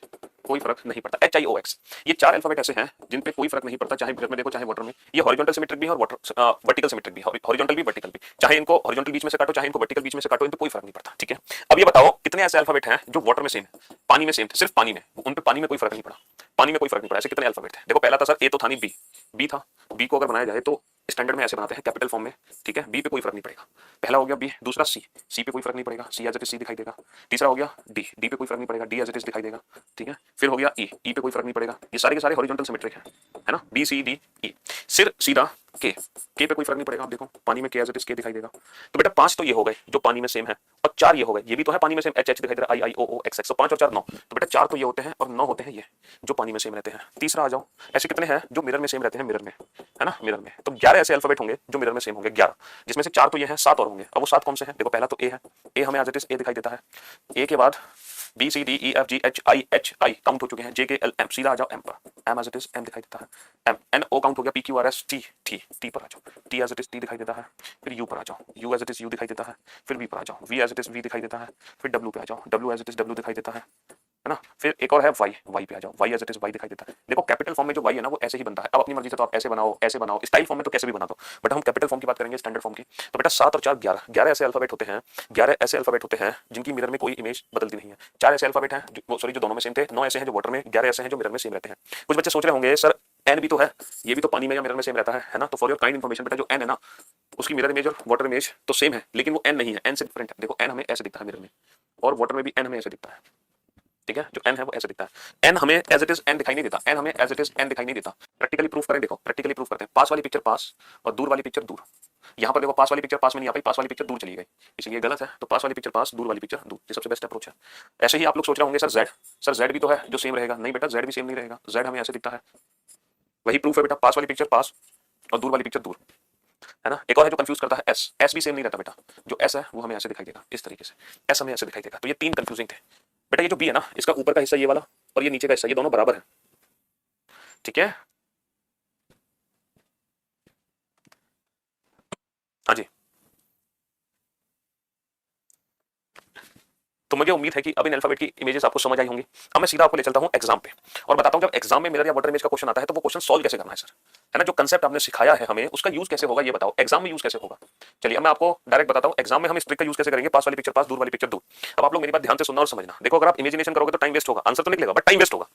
कोई फर्क नहीं पड़ता, एच आई ओ एक्स। ये 4 अल्फाबेट ऐसे हैं जिन पे कोई फर्क नहीं पड़ता, चाहे मिरर में देखो चाहे वाटर में। ये हॉरिजॉन्टल सिमेट्रिक भी है और वाटर वर्टिकल सिमेट्रिक भी, हॉरिजॉन्टल भी वर्टिकल भी, चाहे इनको हॉरिजॉन्टल बीच में से काटो चाहे इनको वर्टिकल बीच में से काटो, इन पे कोई फर्क नहीं पड़ता, ठीक है। अब ये बताओ कितने ऐसे अल्फाबेट हैं जो वाटर में सेम है, पानी में सेम थे, सिर्फ पानी में, उन पे पानी में कोई फर्क नहीं पड़ा, पानी में कोई फर्क नहीं पड़ा। ऐसे कितने अल्फाबेट थे? देखो पहला था सर ए तो था नहीं, बी, बी था, बी को अगर बनाया जाए तो स्टैंडर्ड में ऐसे बनाते हैं कैपिटल फॉर्म में, ठीक है। बी पे कोई फर्क नहीं पड़ेगा, पहला हो गया बी। दूसरा सी, सी पे कोई फर्क नहीं पड़ेगा, सी एज इट इज सी दिखाई देगा। तीसरा हो गया डी, डी पे कोई फर्क नहीं पड़ेगा, डी एज इट इज दिखाई देगा, ठीक है। फिर हो गया ई, ई पे कोई फर्क नहीं पड़ेगा। ये सारे के सारे हॉरिजॉन्टल सिमेट्रिक है ना, बी सी डी ई। सिर सीधा के, के पे कोई फर्क नहीं पड़ेगा, आप देखो पानी में के एज इट इज के दिखाई देगा। तो बेटा 5 तो ये हो गए जो पानी में सेम है, और 4 ये हो गए, ये भी तो है पानी में सेम, एच एच दिखाई दे रहा है, आई आई ओ ओ एक्स एक्स, तो 5 और 4 9। तो बेटा 4 तो ये होते हैं और 9 होते हैं ये जो पानी में सेम रहते हैं। तीसरा आ जाओ, ऐसे कितने हैं जो मिरर में सेम रहते हैं, मिरर में, है ना, मिरर में। तो 11 ऐसे अल्फाबेट होंगे जो मिरर में सेम होंगे, 11, जिसमें से 4 तो ये हैं, 7 और होंगे। अब वो 7 कौन से हैं? देखो पहला तो ए है, ए हमें एज इट इज ए दिखाई देता है। ए के बाद B C D E F G H I count हो चुके हैं, जे के एल एम, सीधा आ जाओ एम पर, M as it is M दिखाई देता है, एम एन ओ काउंट हो गया, P Q R S T T, T पर आ जाओ, T as it is T दिखाई देता है। फिर यू पर आ जाओ, U as it is U दिखाई देता है। फिर वी पर आ जाओ, V as it is V दिखाई देता है। फिर डब्ल्यू पे आ जाओ, W as it is W दिखाई देता है। है ना। फिर एक और है वाई, वाई पे आ जाओ, Y as it is Y दिखाई देता है। देखो कैपिटल फॉर्म में जो वाई है ना वो ऐसे ही बनता है। अब अपनी मर्जी से तो आप ऐसे बनाओ, ऐसे बनाओ, स्टाइल फॉर्म में तो कैसे भी बना दो, बट हम कैपिटल फॉर्म की बात करेंगे, स्टैंडर्ड फॉर्म की। तो बेटा 7 और 4 11, 11 ऐसे अल्फाबेट होते हैं, 11 ऐसे अल्फाबेट होते हैं जिनकी मिरर में कोई इमेज बदलती नहीं है। 4 ऐसे अल्फाबेट हैं जो सॉरी जो दोनों में सेम थे, 9 ऐसे हैं जो वाटर में, 11 ऐसे हैं जो मिरर में सेम रहते हैं। कुछ बच्चे सोच रहे होंगे सर एन भी तो है, ये भी तो पानी में या मिरर में सेम रहता है ना। तो फॉर योर काइंड इन्फॉर्मेशन बेटा जो एन है ना उसकी मिरर इमेज और वाटर इमेज तो सेम है, लेकिन वो एन नहीं है, एन से डिफरेंट है। देखो एन हमें ऐसे दिखता है मिरर में, और वाटर में भी एन हमें ऐसे दिखता है, ठीक है। जो एन है वो ऐसे दिखता है, एन हमें एज इट इज एन दिखाई नहीं देता, एन हमें एज इट इज एन दिखाई नहीं देता। प्रैक्टिकली प्रूफ करें, देखो प्रैक्टिकली प्रूफ करते हैं। पास वाली पिक्चर पास और दूर वाली पिक्चर दूर। यहाँ पर देखो पास वाली पिक्चर पास में नहीं आ पाई, पास वाली पिक्चर दूर चली गई, इसलिए गलत है। तो पास वाली पिक्चर पास, दूर वाली पिक्चर दूर, ये सबसे बेस्ट अप्रोच है। ऐसे ही आप लोग सोच रहे होंगे सर जेड, सर जेड भी तो है जो सेम रहेगा। नहीं बेटा जेड भी सेम नहीं रहेगा, जेड हमें ऐसे दिखता है। वही प्रूफ है बेटा, पास वाली पिक्चर पास और दूर वाली पिक्चर दूर, है ना। एक और है जो कंफ्यूज करता है एस, एस भी सेम नहीं रहता बेटा। जो एस है वो हमें ऐसे दिखाई देगा, इस तरीके से एस हमें ऐसे दिखाई देगा। तो ये 3 कंफ्यूजिंग थे बेटा। ये जो बी है ना इसका ऊपर का हिस्सा ये वाला और ये नीचे का हिस्सा, ये दोनों बराबर है, ठीक है। हाँ जी, तो मुझे उम्मीद है कि अब इन अल्फाबेट की इमेजेस आपको समझ आई होंगी। अब मैं सीधा आपको ले चलता हूँ एग्जाम पे और बताता हूँ जब एग्जाम में मिरर या वाटर इमेज का क्वेश्चन आता है तो वो क्वेश्चन सॉल्व कैसे करना है सर, है ना। जो कंसेप्ट आपने सिखाया है हमें उसका यूज कैसे होगा ये बताओ, एग्जाम में यूज कैसे होगा। चलिए अब मैं आपको डायरेक्ट बताता हूँ एग्जाम में हम इस ट्रिक का यूज कैसे करेंगे। पास वाली पिक्चर पास, दूर वाली पिक्चर दूर। अब आप लोग मेरी बात ध्यान से सुनना और समझना। देखो अगर आप इमेजिनेशन करोगे तो टाइम वेस्ट होगा, आंसर तो निकलेगा बट टाइम वेस्ट होगा,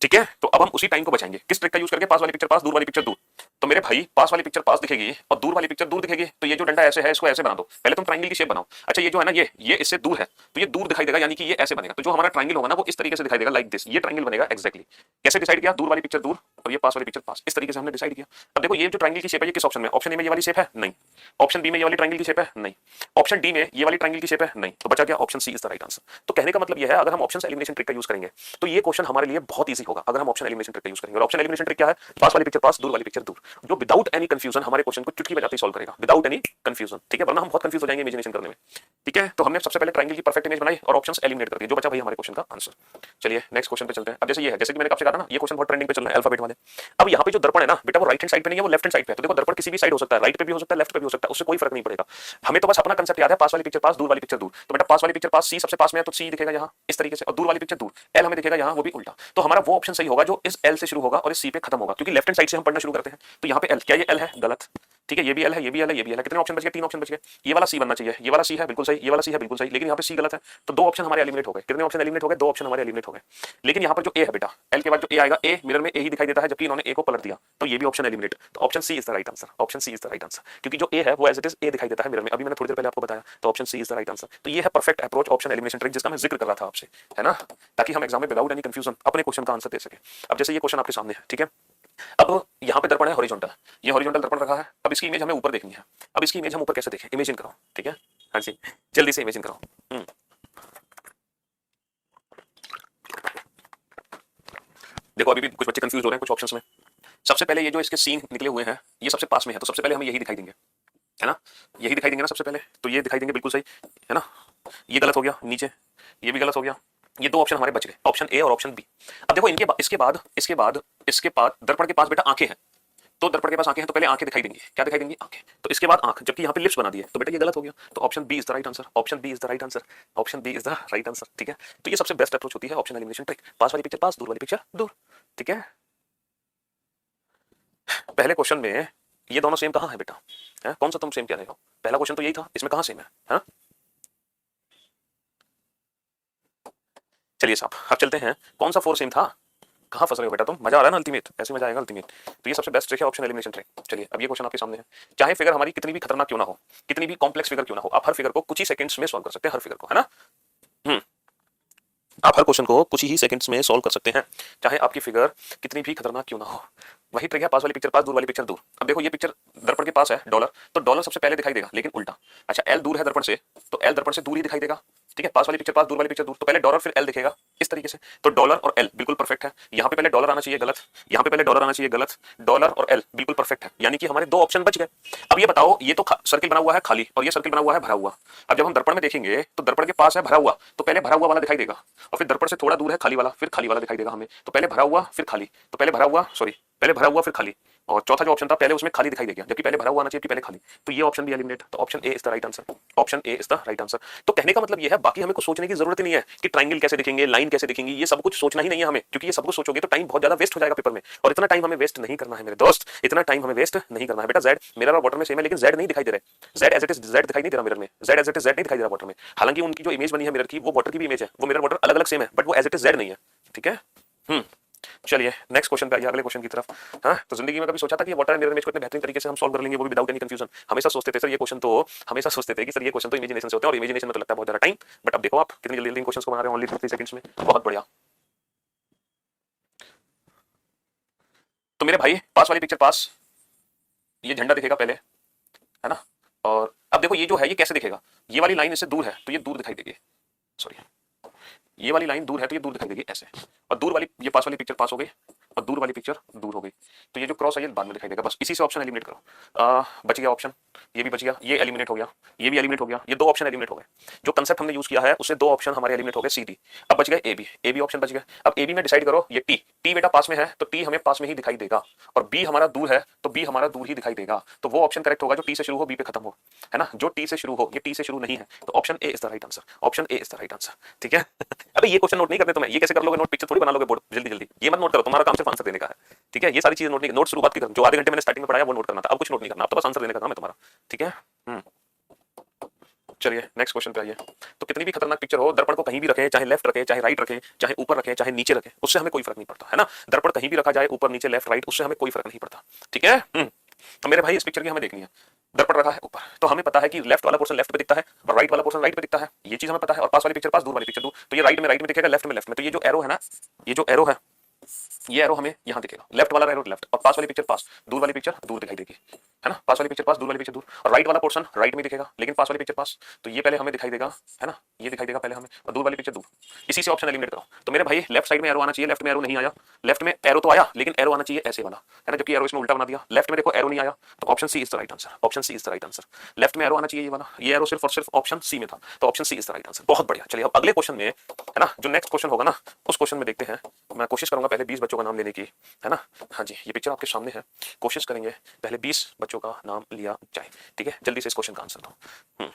ठीक है। तो अब हम उसी टाइम को बचाएंगे किस ट्रिक का यूज करके, पास वाली पिक्चर पास, दूर वाली पिक्चर दूर। तो मेरे भाई पास वाली पिक्चर पास दिखेगी और दूर वाली पिक्चर दूर दिखेगी, तो ये जो डंडा ऐसे है इसको ऐसे बना दो। पहले तुम ट्रायंगल की शेप बनाओ। अच्छा ये जो है ना ये इससे दूर है तो ये दूर दिखाई देगा, यानी कि ये ऐसे बनेगा। तो जो हमारा ट्रायंगल होगा ना वो इस तरीके से दिखाई देगा, लाइक दिस। ये ट्रायंगल बनेगा एग्जैक्टली। कैसे डिसाइड किया, दूर वाली पिक्चर दूर और ये पास वाली पिक्चर पास, इस तरीके से हमने डिसाइड किया। अब देखो ये जो ट्रायंगल की शेप है ये किस ऑप्शन में, ऑप्शन ए में ये वाली शेप है नहीं, ऑप्शन बी में ये वाली ट्रायंगल की शेप है नहीं, ऑप्शन डी में ये वाली ट्रायंगल की शेप है नहीं, तो बचा क्या, option C is the right answer. तो कहने का मतलब ये है अगर हम ऑप्शन एलिमिनेशन ट्रिक का यूज करेंगे तो ये क्वेश्चन हमारे लिए बहुत ईजी होगा अगर हम ऑप्शन एलिमिनेशन ट्रिक का यूज करेंगे। और ऑप्शन एलिमिनेशन ट्रिक क्या है, पास वाली पिक्चर पास, दूर वाली पिक्चर दूर, जो विदाउट एनी कंफ्यूजन हमारे क्वेश्चन को चुटकी बजाते ही सॉल्व करेगा, विदाउट एनी कंफ्यूजन, ठीक है। वरना हम बहुत कंफ्यूज हो जाएंगे इमेजिनेशन करने में, ठीक है। तो हमने सबसे पहले ट्रायंगल की परफेक्ट इमेज बनाई और ऑप्शंस एलिमिनेट कर दिए, जो बचा भाई हमारे क्वेश्चन का आंसर। चलिए नेक्स्ट क्वेश्चन पे चलते हैं। अब जैसे ये है, जैसे कि मैंने आपसे कहा ना ये क्वेश्चन बहुत ट्रेंडिंग पे चल रहा है अल्फाबेट वाले। अब यहाँ पे जो दर्पण है ना बेटा वो राइट हैंड साइड पे नहीं है, वो लेफ्ट हैंड साइड पे है। तो देखो दर्पण किसी भी साइड हो सकता है, राइट पे भी हो सकता है, लेफ्ट पे भी हो सकता है, उससे कोई फर्क नहीं पड़ेगा। हमें तो बस अपना कंसेप्ट याद है, पास वाली पिक्चर पास, दूर वाली पिक्चर दूर। तो बेटा पास वाली पिक्चर पास सी सबसे पास में है तो सी दिखेगा यहाँ इस तरीके से, और दूर वाली पिक्चर दूर एल हमें दिखेगा यहाँ, वो भी उल्टा। तो हमारा वो ऑप्शन सही होगा जो इस एल से शुरू होगा और इस सी पे खत्म होगा, क्योंकि लेफ्ट हैंड साइड से हम पढ़ना शुरू करते हैं। तो यहाँ पे एल, क्या ये एल है, गलत, ठीक है। ये भी एल है, ये भी एल है, ये भी एल है। कितने ऑप्शन बच गए, 3 ऑप्शन बच गए। ये वाला सी बनना चाहिए, ये वाला सी है बिल्कुल सही, ये वाला सी है बिल्कुल सही, लेकिन यहाँ पे सी गलत है। तो 2 ऑप्शन हमारे एलिमिनेट हो गए। कितने ऑप्शन एलिमिनेट हो गए, 2 ऑप्शन हमारे एलिमिनेट हो गए। लेकिन यहाँ पर जो ए है बेटा, एल के बाद जो ए आएगा, ए मिरर में ए ही दिखाई देता है, जबकि इन्होंने ए को पलट दिया, तो ये भी ऑप्शन एलिमिनेट। तो option C is the right answer, option C is the right answer, क्योंकि जो ए है वो एज इट इज ए दिखाई देता है मिरर में, अभी मैंने थोड़ी देर पहले आपको बताया। तो option C is the right answer. तो ये है perfect approach option elimination trick जिसका मैं जिक्र कर रहा था आपसे, है ना, ताकि हम एग्जाम में विदाउट एनी कंफ्यूजन अपने क्वेश्चन का आंसर दे सके। अब जैसे ये क्वेश्चन आपके सामने है, ठीक है। अब यहाँ पे दर्पण है हॉरिजॉन्टल, ये हॉरिजॉन्टल दर्पण रखा है। अब इसकी इमेज हमें ऊपर देखनी है। अब इसकी इमेज हम ऊपर कैसे देखें, इमेजिन करो, ठीक है। हाँ जी जल्दी से इमेजिन करो। देखो अभी भी कुछ बच्चे कंफ्यूज हो रहे हैं कुछ ऑप्शंस में। सबसे पहले ये जो इसके सीन निकले हुए हैं ये सबसे पास में है, तो सबसे पहले हमें यही दिखाई देंगे, है ना, यही दिखाई देंगे ना सबसे पहले, तो ये दिखाई देंगे बिल्कुल सही, है ना। ये गलत हो गया, नीचे ये भी गलत हो गया। ये 2 ऑप्शन हमारे बच गए, ऑप्शन ए और ऑप्शन बी। अब देखो इनके इसके बाद दर्पण के पास बेटा आंखें हैं, तो दर्पण के पास आंखें हैं तो पहले आंखें दिखाई देंगी, क्या दिखाई देंगी, आंखें। तो इसके बाद आंख, जबकि यहाँ पे लिप्स बना दिए, तो बेटा ये गलत हो गया। तो option B is the right answer, option B is the right answer, option B is the right answer, ठीक है। तो ये सबसे बेस्ट अप्रोच होती है ऑप्शन एलिमिनेशन ट्रिक, पास वाली पिक्चर पास, दूर वाली पिक्चर दूर, ठीक है। पहले क्वेश्चन में ये दोनों सेम कहाँ है बेटा, है कौन सा तुम सेम कह रहे हो, पहला क्वेश्चन तो यही था, इसमें कहाँ सेम है, हाँ? चलिए साहब अब चलते हैं, कौन सा 4 सेम था, कहाँ फंस रहे हो बेटा तुम, मजा आ रहा है ना अल्टीमेट, ऐसे मजा आएगा अल्टीमेट। तो ये सबसे बेस्ट ट्रिक है ऑप्शन एलिमिनेशन ट्रिक। चलिए अब ये क्वेश्चन आपके सामने है, चाहे फिगर हमारी कितनी भी खतरनाक क्यों ना हो, कितनी भी कॉम्प्लेक्स फिगर क्यों ना हो, आप हर फिगर को कुछ ही सेकंड्स में सॉल्व कर सकते हैं, हर फिगर को, है ना। आप हर क्वेश्चन को कुछ ही सेकंड्स में सॉल्व कर सकते हैं, चाहे आपकी फिगर कितनी भी खतरनाक क्यों ना हो। वही ट्रिक है, पास वाली पिक्चर पास, दूर वाली पिक्चर दूर। अब देखो ये पिक्चर दर्पण के पास है डॉलर, तो डॉलर सबसे पहले दिखाई देगा लेकिन उल्टा। अच्छा एल दूर है दर्पण से, तो एल दर्पण से दूर ही दिखाई देगा, ठीक है। पास वाली पिक्चर पास, दूर वाली पिक्चर दूर, तो पहले डॉलर फिर एल दिखेगा इस तरीके से। तो डॉलर और एल बिल्कुल परफेक्ट है, यहाँ पे पहले डॉलर आना चाहिए, गलत, यहाँ पे पहले डॉलर आना चाहिए, गलत, डॉलर और एल बिल्कुल परफेक्ट है, यानी कि हमारे 2 ऑप्शन बच गए। अब ये बताओ, ये तो सर्किल बना हुआ है खाली और ये सर्किल बना हुआ है भरा हुआ। अब जब हम दर्पण में देखेंगे तो दर्पण के पास है भरा हुआ, तो पहले भरा हुआ वाला दिखाई देगा, और फिर दर्पण से थोड़ा दूर है खाली वाला, फिर खाली वाला दिखाई देगा हमें। तो पहले भरा हुआ फिर खाली, तो पहले भरा हुआ, सॉरी पहले भरा हुआ फिर खाली, और चौथा जो ऑप्शन था पहले उसमें खाली दिखाई दे गया, जबकि पहले भरा हुआ आना चाहिए, पहले खाली, तो ये ऑप्शन भी एलिमिनेट। तो option A is the right answer, option A is the right answer. तो कहने का मतलब ये है, बाकी हमें कुछ सोचने की जरूरत ही नहीं है कि ट्राइंगल कैसे दिखेंगे, लाइन कैसे दिखेंगी, ये सब कुछ सोचना ही नहीं है हमें, क्योंकि ये सब कुछ सोचोगे तो टाइम बहुत ज्यादा वेस्ट हो जाएगा पेपर में, और इतना टाइम हमें वेस्ट नहीं करना है मेरे दोस्त, इतना टाइम हमें वेस्ट नहीं करना है। बेटा जेड मिरर और वाटर में सेम है, लेकिन जेड नहीं दिखाई दे रहा, Z as it is Z दिखाई नहीं दे रहा मिरर में, Z as it is Z नहीं दिखाई दे रहा वाटर में। हालांकि उनकी जो इमेज बनी है मिरर की, वो वाटर की भी इमेज है, वो मिरर वाटर अलग अलग सेम है, बट वो एज इट इज जेड नहीं है, ठीक है। चलिए नेक्स्ट क्वेश्चन पे आइए, अगले क्वेश्चन की तरफ। हाँ, तो जिंदगी में कभी सोचा था कि वाटर एंड मिरर इमेज को इतने बेहतरीन तरीके से हम सॉल्व कर लेंगे, वो भी विदाउट एनी कंफ्यूजन? हमेशा सोचते थे सर ये क्वेश्चन तो, हमेशा सोचते थे कि सर ये क्वेश्चन तो इमेजिनेशन से होते हैं, और इमेजिनेशन में तो लगता है बहुत ज्यादा टाइम, बट अब देखो आप कितनी जल्दी जल्दी क्वेश्चन को बना रहे हैं, ओनली 3 सेकंड्स में, बहुत बढ़िया। तो मेरे भाई पास वाली पिक्चर पास, ये झंडा दिखेगा पहले, है ना, और अब देखो ये जो है ये कैसे दिखेगा, ये वाली लाइन इससे दूर है तो ये दूर दिखाई देगी, सॉरी ये वाली लाइन दूर है तो ये दूर दिखाई देगी ऐसे, और दूर वाली, ये पास वाली पिक्चर पास हो गई और दूर वाली पिक्चर दूर हो गई, तो ये जो क्रॉस है ये बाद में दिखाई देगा। बस इसी से ऑप्शन एलिमिनेट करो। बच गया ऑप्शन, ये भी बच गया, ये एलिमिनेट हो गया, ये भी एलिमिनेट हो गया, ये 2 ऑप्शन एलिमिनेट हो गए। जो कंसेप्ट हमने यूज किया है उससे 2 ऑप्शन हमारे एलिमिनेट हो गए, सी डी। अब बच गए ए बी ऑप्शन बच गए। अब ए बी में डिसाइड करो, ये टी बेटा पास में है तो टी हमें पास में ही दिखाई देगा, और बी हमारा दूर है तो बी हमारा दूर ही दिखाई देगा, तो वो ऑप्शन करेक्ट होगा जो टी से शुरू हो बी पे खत्म हो, है ना, जो टी से शुरू हो, ये टी से शुरू नहीं है, तो option A is the right answer, option A is the right answer, ठीक है। अबे ये क्वेश्चन नोट नहीं करते तुम्हें, ये कैसे कर लोगे नोट, पिक्चर थोड़ी बना लोगे बोर्ड जल्दी जल्दी, ये मत नोट करो, तुम्हारा काम सिर्फ आंसर देने का है, ठीक है। ये सारी चीजें नोट नहीं, नोट शुरुआत की करना, जो आधे घंटे मैंने स्टार्टिंग में पढ़ाया वो नोट करना था, अब कुछ नोट नहीं करना, अब तो बस आंसर देने का काम है तुम्हारा, ठीक है। चलिए नेक्स्ट क्वेश्चन पे आइए। तो कितनी भी खतरनाक पिक्चर हो, दर्पण को कहीं भी रखें, चाहे लेफ्ट रखें, चाहे राइट रखें, चाहे ऊपर रखें, चाहे नीचे रखें, उससे हमें कोई फर्क नहीं पड़ता, है ना। दर्पण कहीं भी रखा जाए, ऊपर नीचे लेफ्ट राइट, उससे हमें कोई फर्क नहीं पड़ता, ठीक है। तो मेरे भाई इस पिक्चर की हमें देखनी है, दर्पण रखा है ऊपर, तो हमें पता है कि लेफ्ट वाला पोर्शन लेफ्ट पे दिखता है और राइट वाला पोर्शन राइट पे दिखता है, ये चीज हमें पता है। और पास वाली पिक्चर पास, दूर वाली पिक्चर दूर, तो ये राइट में दिखेगा, लेफ्ट में, तो ये जो एरो है ना, ये जो एरो है, ये एरो हमें यहाँ दिखेगा, लेफ्ट वाला एरो लेफ्ट, और पास वाली पिक्चर पास, दूर वाली पिक्चर दूर दिखाई देगी, है ना। पास वाली पिक्चर पास, दूर वाली पिक्चर दूर, और राइट वाला पोर्शन राइट में दिखेगा, लेकिन पास वाली पिक्चर पास, तो ये पहले हमें दिखाई देगा, है ना, ये दिखाई देगा पहले हमें, और दूर वाली पिक्चर दूर। इसी से ऑप्शन एलिमिनेट करो। तो मेरे भाई लेफ्ट साइड में एरो आना चाहिए, लेफ्ट में एरो नहीं आया, लेफ्ट में एरो तो आया लेकिन एरो आना चाहिए ऐसे वाला, है ना, जबकि एरो इसमें उल्टा बना दिया। लेफ्ट में देखो एरो नहीं आया, तो option C is the right answer, option C is the right answer. Left में एरो आना चाहिए ये वाला, ये एरो सिर्फ और सिर्फ ऑप्शन सी में था, तो option C is the right answer. बहुत बढ़िया। चलिए अब अगले क्वेश्चन में, है ना, जो नेक्स्ट क्वेश्चन होगा ना, उस क्वेश्चन में देखते हैं। मैं कोशिश करूंगा पहले 20 बच्चों का नाम लेने की, है ना। हाँ जी, ये पिक्चर आपके सामने है, कोशिश करेंगे पहले 20 बच्चों का नाम लिया जाए, ठीक है। जल्दी से इस क्वेश्चन का आंसर दो।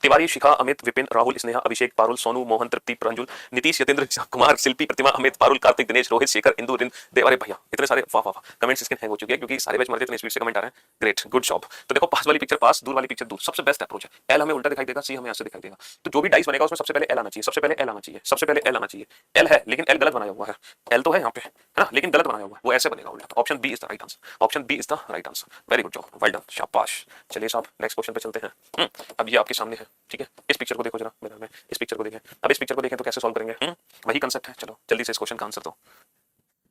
तिवारी, शिखा, अमित, विपिन, राहुल, स्नेहा, अभिषेक, पारुल, सोनू, मोहन, तृप्ति, प्रंजुल, नीतीश, यतेंद्र, कुमार, शिल्पी, प्रतिमा, अमित, पारुल, कार्तिक, दिनेश, रोहित, शेखर, इंदु, रिंद, देव। अरे भैया इतने सारे, वाह वाह, कमेंट्स इसके हैंग हो चुके हैं क्योंकि सारे बैच मर इतने स्पीड से कमेंट आ रहे हैं। Great, good job. तो देखो पास वाली पिक्चर पास, दूर वाली पिक्चर दूर, सबसे बेस्ट अप्रोच है। एल हमें उल्टा दिखाई देगा, सी हमें ऐसे दिखाई देगा, तो जो भी डाइस बनेगा उसमें सबसे पहले एल आना चाहिए, सबसे पहले एल आना चाहिए, सबसे पहले एल आना चाहिए। एल है लेकिन एल गलत बनाया हुआ है, एल तो है यहाँ पे, है ना, लेकिन गलत बनाया हुआ है, वो ऐसे बनेगा उल्टा। तो option B is the right answer, option B is the right answer. Very good job, well done, शाबाश। चलिए साहब नेक्स्ट क्वेश्चन पे चलते हैं। अब ये आपके सामने है, ठीक है। इस पिक्चर को देखो जरा मिरर में, इस पिक्चर को देखें। अब इस पिक्चर को देखें तो कैसे सॉल्व करेंगे, वही कांसेप्ट है। चलो जल्दी से इस क्वेश्चन का आंसर दो।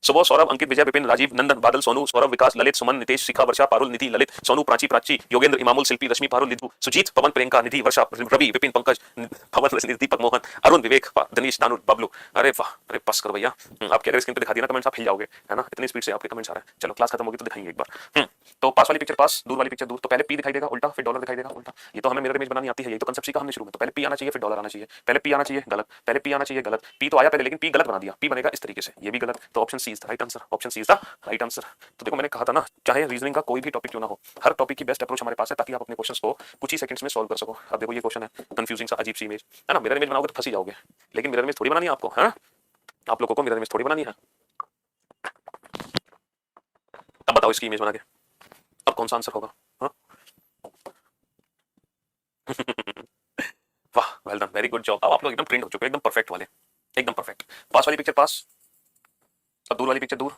सुबह, सौरभ, अंकित, विजय, विपिन, राजीव, नंदन, बादल, सोनू, सौरभ, विकास, ललित, सुमन, नितेश, शिखा, वर्षा, पारुल, निधि, ललित, सोनू, प्राची, प्राची, योगेंद्र, इमामुल, शिल्पी, रश्मि, पारुल, निधु, सुजीत, पवन, प्रियंका, निधि, वर्षा, रवि, विपिन, पंकज, पवन, रजनी, दीपक, मोहन, अरुण, विवेक, दिनेश, दानु, बबलू। अरे वाह, अरे पास करो भैया। आपके अगर स्क्रीन पे दिखा दिया ना कमेंट्स, आप हिल जाओगे, है ना, इतनी स्पीड से आपके कमेंट्स आ रहे हैं। चलो क्लास खत्म होगी तो दिखाएंगे एक बार। तो पास वाली पिक्चर पास, दूर वाली पिक्चर दूर, तो पहले पी दिखाई देगा उल्टा, फिर डॉलर दिखाई देगा उल्टा। ये तो हमें मिरर इमेज बनानी आती है, ये तो कांसेप्ट सीखा हमने शुरू में। तो पहले पी आना चाहिए, फिर डॉलर आना चाहिए, पहले पी आना चाहिए, गलत, पहले पी आना चाहिए, गलत, पी तो आया पहले लेकिन पी गलत बना दिया, पी बनेगा इस तरीके से, ये भी गलत। तो option C is the right answer, option C is the right answer. तो देखो मैंने कहा था ना, चाहे रीजनिंग का कोई भी टॉपिक क्यों ना हो, हर टॉपिक की बेस्ट अप्रोच हमारे पास है, ताकि आप अपने क्वेश्चंस को कुछ ही सेकंड्स में सॉल्व कर सको। अब देखो ये क्वेश्चन है कंफ्यूजिंग सा, अजीब सी इमेज, है ना, मिरर इमेज बनाओगे तो फंसी जाओगे, लेकिन मिरर इमेज थोड़ी बनानी है आपको, है आप लोगों को मिरर इमेज थोड़ी बनानी है। अब बताओ इसकी इमेज बना के अब कौन सा आंसर होगा। वाह, well done, very good job. अब आप लोग एकदम ट्रेंड हो चुके हैं, एकदम परफेक्ट वाले, एकदम परफेक्ट। पास वाली पिक्चर पास और दूर वाली पिक्चर दूर,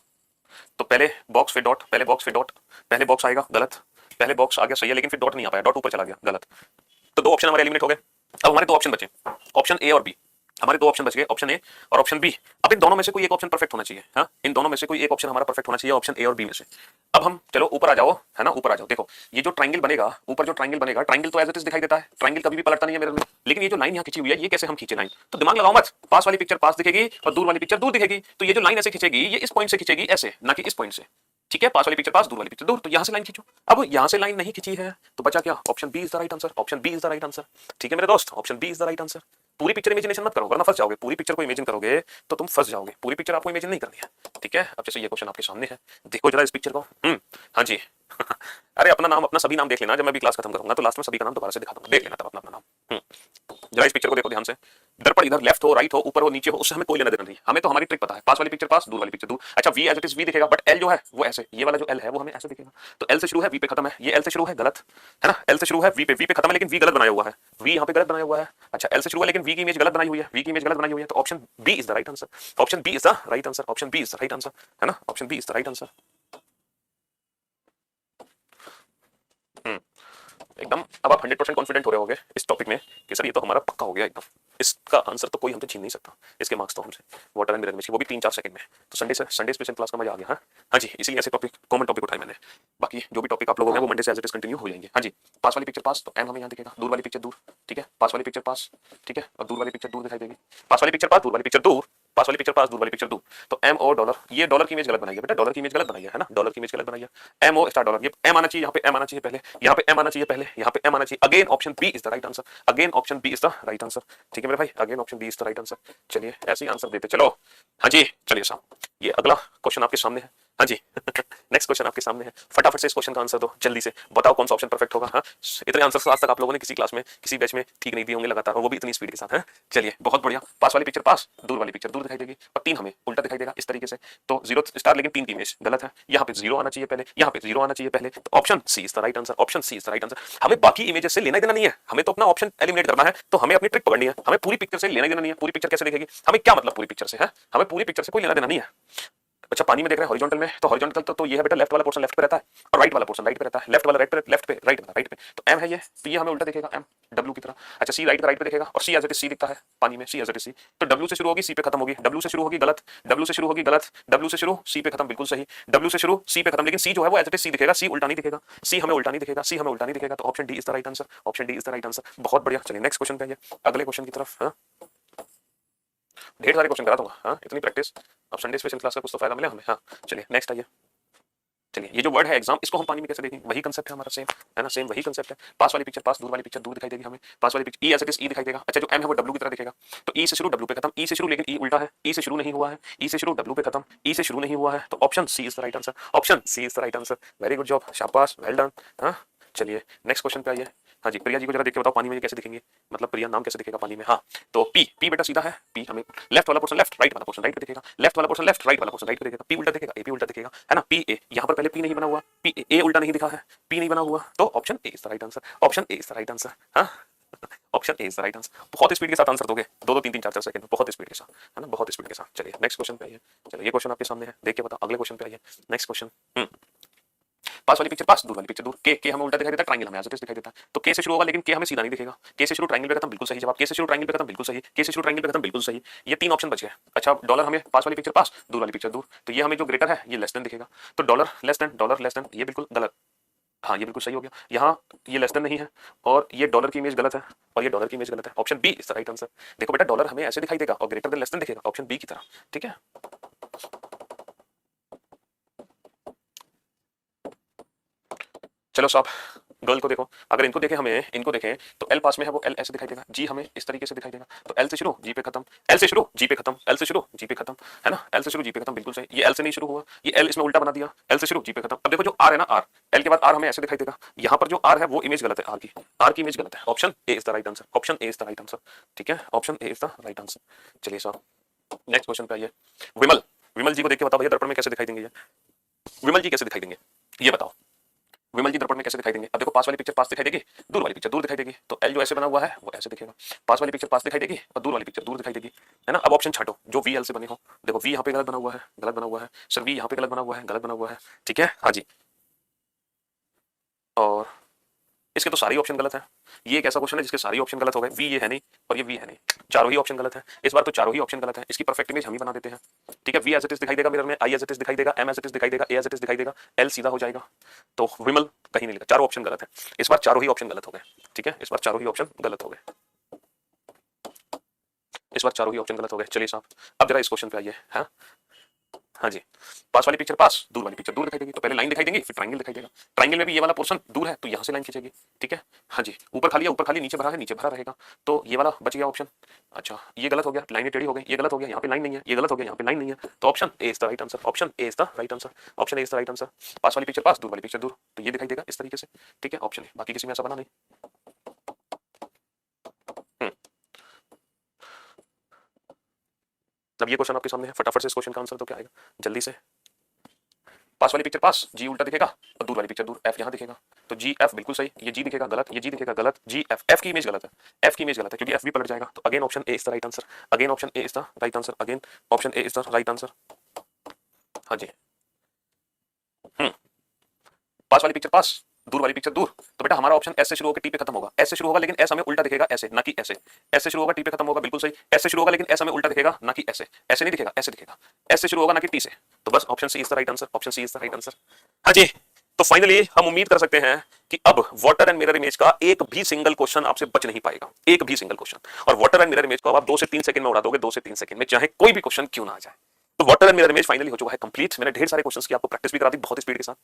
तो पहले बॉक्स फिर डॉट, पहले बॉक्स फिर डॉट, पहले बॉक्स आएगा गलत, पहले बॉक्स आ गया सही है लेकिन फिर डॉट नहीं आ पाया, डॉट ऊपर चला गया, गलत। तो 2 ऑप्शन हमारे एलिमिनेट हो गए। अब हमारे 2 ऑप्शन बचे, ऑप्शन ए और बी, हमारे 2 ऑप्शन बच गए, ऑप्शन ए और ऑप्शन बी। अब इन दोनों में से कोई एक ऑप्शन परफेक्ट होना चाहिए, हाँ, इन दोनों में से कोई एक ऑप्शन हमारा परफेक्ट होना चाहिए, ऑप्शन ए और बी में से। अब हम चलो ऊपर आ जाओ, है ना, ऊपर आ जाओ। देखो ये जो ट्रायंगल बनेगा, ऊपर जो ट्रायंगल बनेगा, ट्रायंगल तो एज इट इज दिखाई देता है, ट्रायंगल कभी भी पलटता नहीं है मेरे में, लेकिन ये जो लाइन यहाँ खींची हुई है, ये कैसे हम खींचे लाइन, तो दिमाग लगाओ मत। पास वाली पिक्चर पास दिखेगी और दूर वाली पिक्चर दूर दिखेगी, तो ये जो लाइन ऐसे खींचेगी, ये इस पॉइंट से खींचेगी ऐसे, ना कि इस पॉइंट से, ठीक है। पास वाली पिक्चर पास, दूर वाली पिक्चर दूर, तो यहां से लाइन खींचो। अब यहां से लाइन नहीं खींची है तो बचा क्या, option B is the right answer, option B is the right answer, ठीक है मेरे दोस्त, option B is the right answer. पूरी पिक्चर इमेजिनेशन मत करो वरना फंस जाओगे। पूरी पिक्चर को इमेजिन करोगे तो तुम फंस जाओगे। पूरी पिक्चर आपको इमेजिन नहीं करनी है, ठीक है। अब जैसे ये क्वेश्चन आपके सामने है, देखो जरा इस पिक्चर को। हाँ जी। अरे अपना नाम, अपना सभी नाम देख लेना, जब मैं भी क्लास खत्म करूंगा तो लास्ट में सभी का नाम दोबारा से दिखा दूंगा, देख लेना तब अपना अपना नाम। जरा इस पिक्चर को देखो ध्यान से। दर्पण इधर लेफ्ट हो, राइट हो, ऊपर हो, नीचे हो, उससे हमें कोई लेना देना नहीं। हमें तो हमारी ट्रिक पता है, पास वाली पिक्चर पास, दूर वाली पिक्चर दूर। अच्छा V as it is V दिखेगा, बट एल जो है वो ऐसे, ये वाला जो एल है वो हमें ऐसे दिखेगा। तो एल से शुरू है, वी पे खत्म है, ये एल से शुरू है, गलत है ना। एल से शुरू है, वी पे खत्म है, लेकिन वी गलत बनाया हुआ है, वी यहाँ पे गलत बनाया हुआ है। अच्छा एल से शुरू है लेकिन वी की इमेज गलत बनाई हुई है, वी की इमेज गलत बनाई हुई है। तो option B is the right answer, option B is the right answer, option B is the right answer, है ना, option B is the right answer. एकदम अब आप 100% कॉन्फिडेंट हो रहे होगे इस टॉपिक में कि सर ये तो हमारा पक्का हो गया एकदम, इसका आंसर तो कोई हमसे छीन नहीं सकता, इसके मार्क्स तो हमसे वाटर एंड मिरर इमेज, वो भी 3-4 सेकंड में। तो संडे स्पेशल क्लास का मजा आ गया। हाँ जी, इसीलिए ऐसे टॉपिक कॉमन टॉपिक उठाए मैंने। बाकी जो भी टॉपिक आप लोगों में वो मंडे से एज इट इज कंटिन्यू हो जाएंगे। हाँ जी, पास वाली पिक्चर पास, तो एम हमें यहाँ दिखेगा, दूर वाली पिक्चर दूर, ठीक है, पास वाली पिक्चर पास, ठीक है, और दूर वाली पिक्चर दूर दिखाई देगी। पास वाली पिक्चर पास, दूर वाली पिक्चर दूर, पास वाली पिक्चर पास, दूर वाली पिक्चर दूर। तो एम और डॉलर, ये डॉलर की इमेज गलत बनाई है बेटा, डॉलर की इमेज गलत बनाई है ना, डॉलर की इमेज गलत बनाई है। एम ओ स्टार डॉलर, ये एम आना चाहिए यहाँ पे, एम आना चाहिए पहले, यहाँ पे एम आना चाहिए पहले, यहाँ पे एम आना चाहिए। Again option B is the right answer, again option B is the right answer, ठीक है मेरे भाई, again option B is the right answer. चलिए ऐसे ही आंसर देते चलो। हाँ जी चलिए साहब, ये अगला क्वेश्चन आपके सामने है। हाँ जी नेक्स्ट क्वेश्चन आपके सामने है, फटाफट से इस क्वेश्चन का आंसर दो, जल्दी से बताओ कौन सा ऑप्शन परफेक्ट होगा। हाँ, इतने आंसर आज तक आप लोगों ने किसी क्लास में किसी बैच में ठीक नहीं दिए होंगे लगातार, और वो भी इतनी स्पीड के साथ। है चलिए बहुत बढ़िया। पास वाली पिक्चर पास, दूर वाली पिक्चर दूर दिखाई देगी, और 3 हमें उल्टा दिखाई देगा इस तरीके से। तो 0 स्टार, लेकिन 3 की इमेज गलत है, यहाँ पे 0 आना चाहिए पहले, यहाँ पे 0 आना चाहिए पहले। तो option C is the right answer, option C is the right answer. हमें बाकी इमेजेस से लेना देना नहीं है, हमें तो अपना ऑप्शन एलिमिनेट करना है। तो हमें अपनी ट्रिक पकड़नी है, हमें पूरी पिक्चर से लेना देना नहीं है। पूरी पिक्चर कैसे देखेगी, हमें क्या मतलब पूरी पिक्चर से है, हमें पूरी पिक्चर से कोई लेना देना नहीं है। अच्छा पानी में देख रहे हैं हॉरिजॉन्टल में, तो हॉरिजॉन्टल तो ये है बेटा, लेफ्ट वाला पोर्शन लेफ्ट पे रहता है और राइट वाला पोर्शन राइट पे रहता है, लेफ्ट वाला राइट पे, लेफ्ट पे राइट वाला राइट पे। तो एम है ये, तो ये हमें उल्टा दिखेगा, एम डब्ल्यू की तरह। अच्छा सी राइट पे दिखेगा, और सी एज इट इज सी दिखता है पानी में, सी एज इट इज सी। तो डब्ल्यू से शुरू होगी, सी पे खत्म होगी, डब्ल्यू से शुरू होगी गलत, डब्ल्यू से शुरू होगी गलत, डब्ल्यू से शुरू सी पे खत्म बिल्कुल सही, डब्ल्यू से शुरू सी पे खत्म, लेकिन सी जो है वो एज इट इज सी दिखेगा, सी उल्टा नहीं दिखेगा, सी हमें उल्टा नहीं दिखेगा, सी हमें उल्टा नहीं दिखेगा। तो option D is the right answer, option D is the right answer. बहुत बढ़िया, चलिए नेक्स्ट क्वेश्चन पे आइए, अगले क्वेश्चन की तरफ। हाँ ढेर सारे क्वेश्चन करा दूंगा, हाँ इतनी प्रैक्टिस, अब संडे स्पेशल क्लास का कुछ तो फायदा मिले हमें। हाँ चलिए नेक्स्ट आइए। चलिए ये जो वर्ड है एग्जाम, इसको हम पानी में कैसे देखेंगे, वही कंसेप्ट है हमारा, सेम है ना, सेम वही कंसेप्ट है। पास वाली पिक्चर पास, दूर वाली पिक्चर दूर दिखाई देगी हमें, पास वाली picture E as it is E दिखाई देगा। अच्छा जो एम है वो डब्ल्यू की तरह दिखेगा, तो ई से शुरू डब्ल्यू पे खत्म, ई से शुरू लेकिन ई उल्टा है, ई से शुरू नहीं हुआ है, ई से शुरू डब्ल्यू पे खत्म, ई से शुरू नहीं हुआ है। तो option C is the right answer, option C is the right answer. Very good job, शाबाश, वेल डन। हाँ चलिए नेक्स्ट क्वेश्चन पे आइए। हाँ जी प्रिया जी को जरा देख के बताओ पानी में ये कैसे दिखेंगे, मतलब प्रिया नाम कैसे दिखेगा पानी में। हाँ तो पी, पी बेटा सीधा है, पी हमें लेफ्ट वाला पोर्शन लेफ्ट, राइट वाला पोर्शन राइट पे दिखेगा, लेफ्ट वाला पोर्शन लेफ्ट, राइट वाला पोर्शन राइट पे दिखेगा। पी उल्टा दिखेगा, ए भी उल्टा दिखेगा, है ना। पी ए, यहाँ पर पहले पी नहीं बना हुआ, पी ए उल्टा नहीं दिखा है, पी नहीं बना हुआ, तो option A is the right answer, option A is the right answer. हाँ option A is the right answer. बहुत स्पीड के साथ आंसर दोगे, 2-2 3-3 4-4 सेकंड, बहुत स्पीड के साथ, है ना, बहुत स्पीड के साथ। चलिए नेक्स्ट क्वेश्चन पे आइए। चलिए ये क्वेश्चन आपके सामने है, देख के बताओ, अगले क्वेश्चन पे आइए। नेक्स्ट क्वेश्चन, पास वाली पिक्चर पास, दूर वाली पिक्चर दूर। के हमें उल्टा दिखाई देता है, ट्रायंगल हमें एज इट इज दिखाई देता है। तो के से शुरू होगा लेकिन के हमें सीधा नहीं दिखेगा, के से शुरू ट्रायंगल पे खत्म बिल्कुल सही जवाब, के से शुरू ट्रायंगल पे खत्म बिल्कुल सही, के से शुरू ट्रायंगल पे खत्म बिल्कुल सही। ये 3 ऑप्शन बच गए। अच्छा डॉलर हमें पास वाली पिक्चर पास, दूर वाली पिक्चर दूर, तो ये हमें जो ग्रेटर है ये लेस देन दिखेगा, तो डॉलर लेस देन, ये बिल्कुल गलत। हाँ ये बिल्कुल सही हो गया, यहाँ ये लेस देन नहीं है, और ये डॉलर की इमेज गलत है, और ये डॉलर की इमेज गलत है। Option B is the right answer. देखो बेटा डॉलर हमें ऐसे दिखाई देगा और ग्रेटर देन लेस देन दिखेगा, ऑप्शन बी की तरह, ठीक है। चलो साहब गर्ल को देखो, अगर इनको देखें हमें, इनको देखें तो एल पास में है वो एल ऐसे दिखाई देगा, जी हमें इस तरीके से दिखाई देगा। तो एल से शुरू जी पे खत्म, एल से शुरू जी पे खत्म, एल से शुरू जी पे खत्म, है ना, एल से शुरू जी पे खत्म बिल्कुल सही। ये एल से नहीं शुरू हुआ, ये एल इसमें उल्टा बना दिया, एल से शुरू जी पे खत्म। अब देखो जो आर है ना, आर एल के बाद आर हमें ऐसे दिखाई देगा, यहाँ पर जो आर है वो इमेज गलत है, आर की इमेज गलत है। Option A is the right answer, option A is the right answer, ठीक है, option A is the right answer. चलिए साहब नेक्स्ट क्वेश्चन पे आइए। विमल, विमल जी को देख के बताओ भैया दर्पण में कैसे दिखाई देंगे ये, विमल जी कैसे दिखाई देंगे ये बताओ, विमल जी दर्पण में कैसे दिखाई देंगे। अब देखो पास वाली पिक्चर पास दिखाई देगी, दूर वाली पिक्चर दूर दिखाई देगी, तो एल जो ऐसे बना हुआ है वो ऐसे दिखेगा, पास वाली पिक्चर पास दिखाई देगी और दूर वाली पिक्चर दूर दिखाई देगी, है ना। अब ऑप्शन छाटो जो वी एल से बने हो, देखो वी यहाँ पे गलत बना हुआ है, गलत बना हुआ है सर, वी यहाँ पे गलत बना हुआ है, गलत बना हुआ है, ठीक है। हाँ जी, और इसके तो सारी ऑप्शन गलत है, ये एक ऐसा क्वेश्चन है जिसके सारी ऑप्शन गलत हो गए, वी ये है नहीं और ये वी है नहीं, चारों ही ऑप्शन गलत है। इस बार तो चारों ही ऑप्शन गलत है, इसकी परफेक्ट इमेज हम ही बना देते हैं, ठीक है। वी एज इट इज दिखाई देगा मिरर में, आई एज इट इज दिखाई देगा, एम एज इट इज दिखाई देगा, ए एज इट इज दिखाई देगा, एल सीधा हो जाएगा, तो विमल कहीं नहीं लिखा, चारों ऑप्शन गलत है। इस बार चारों ही ऑप्शन गलत हो गए, ठीक है, इस बार चारों ही ऑप्शन गलत हो गए, इस बार चारों ही ऑप्शन गलत हो गए। चलिए साहब अब जरा इस क्वेश्चन पे आइए। हाँ हाँ जी, पास वाली पिक्चर पास, दूर वाली पिक्चर दूर दिखाई देगी। तो पहले लाइन दिखाई देंगी, फिर ट्रायंगल दिखाई देगा। ट्रायंगल में भी ये वाला पोर्शन दूर है तो यहाँ से लाइन खींचेगी, ठीक है। हाँ जी, ऊपर खाली है, ऊपर खाली, नीचे भरा है, नीचे भरा रहेगा। तो ये वाला बच गया ऑप्शन। अच्छा, ये गलत हो गया, लाइनें टेढ़ी हो गई, ये गलत हो गया, यहाँ पे लाइन नहीं है, ये गलत हो गया, यहाँ पे लाइन नहीं है। तो option A is the right answer, option A is the right answer, option A is the right answer. पास वाली पिक्चर पास, दूर वाली पिक्चर दूर, तो ये दिखाई देगा इस तरीके से, ठीक है। ऑप्शन ए, बाकी किसी में ऐसा बना नहीं। अब ये क्वेश्चन आपके सामने है, फटाफट से इस क्वेश्चन का आंसर तो क्या आएगा जल्दी से। पास वाली पिक्चर पास, जी उल्टा दिखेगा, और दूर वाली पिक्चर दूर, एफ यहाँ दिखेगा। तो जी एफ बिल्कुल सही, ये जी दिखेगा गलत, ये जी दिखेगा गलत, जी एफ, एफ की इमेज गलत है, एफ की इमेज गलत है क्योंकि एफ भी पलट जाएगा। तो again option A is the right answer, again option A is the right answer, again option A is the right answer. हाँ जी, पास वाली पिक्चर पास, दूर वाली पिक्चर दूर। तो बेटा हमारा ऑप्शन एस से शुरू होकर टी पे खत्म होगा, एस से शुरू होगा लेकिन एस हमें उल्टा दिखेगा ऐसे, ना कि ऐसे। एस से शुरू होगा टी पे खत्म होगा, बिल्कुल सही। एस से शुरू होगा लेकिन एस हमें उल्टा दिखेगा, ना कि ऐसे, ऐसे नहीं दिखेगा, ऐसे दिखेगा। एस से शुरू होगा ना कि टी से। तो बस option C is the right answer, option C is the right answer. हाँ जी, तो फाइनली हम उम्मीद कर सकते हैं कि अब वाटर एंड मिरर इमेज का एक भी सिंगल क्वेश्चन आपसे बच नहीं पाएगा, एक भी सिंगल क्वेश्चन। और वाटर एंड मिरर इमेज को आप 2 से 3 सेकंड में उड़ा दोगे, 2 से 3 सेकंड में, चाहे कोई भी क्वेश्चन क्यों ना आ जाए। तो water and mirror image finally हो चुका है कंप्लीट। मैंने ढेर सारे क्वेश्चंस की आपको प्रैक्टिस भी करा दी बहुत स्पीड के साथ,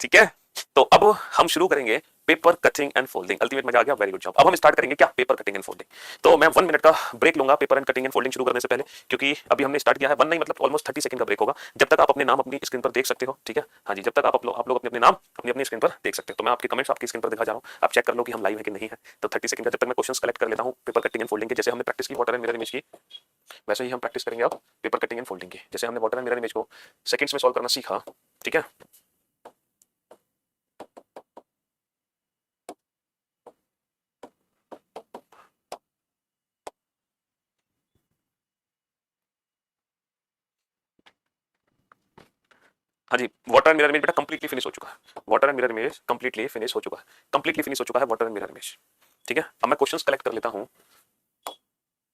ठीक है। तो अब हम शुरू करेंगे paper cutting and folding. Ultimate मजा आ गया, वेरी गुड जॉब। अब हम स्टार्ट करेंगे क्या, पेपर कटिंग एंड फोल्डिंग। तो मैं 1 मिनट का ब्रेक लूंगा paper and cutting and folding शुरू करने से पहले, क्योंकि अभी हमने स्टार्ट किया है। 1 नहीं मतलब ऑलमोस्ट 30 सेकंड का ब्रेक होगा। जब तक आप अपने नाम अपनी स्क्रीन पर देख सकते हो, ठीक है। हाँ जी, जब तक आप लोग अपने नाम अपनी स्क्रीन पर देख सकते हो। तो मैं आपके कमेंट्स आपकी स्क्रीन पर दिखा जा रहा हूँ, आप चेक कर लो कि हम लाइव है कि नहीं है। तो 30 सेकंड का जब तक मैं क्वेश्चंस कलेक्ट कर लेता हूँ पेपर कटिंग एंड फोल्डिंग के, जैसे हमने प्रैक्टिस की वाटर एंड मिरर इमेज की, वैसे ही हम प्रैक्टिस करेंगे अब पेपर कटिंग एंड फोल्डिंग की। जैसे हमने वाटर एंड मिरर इमेज को सेकंड्स में सॉल्व करना सीखा, ठीक है। हाँ जी, वाटर एंड मिरर इमेज बेटा कंप्लीटली फिनिश हो चुका है। Water and mirror image completely finish हो चुका है, कंप्लीटली फिनिश हो चुका है वाटर एंड मिरर इमेज, ठीक है। अब मैं क्वेश्चंस कलेक्ट कर लेता हूँ,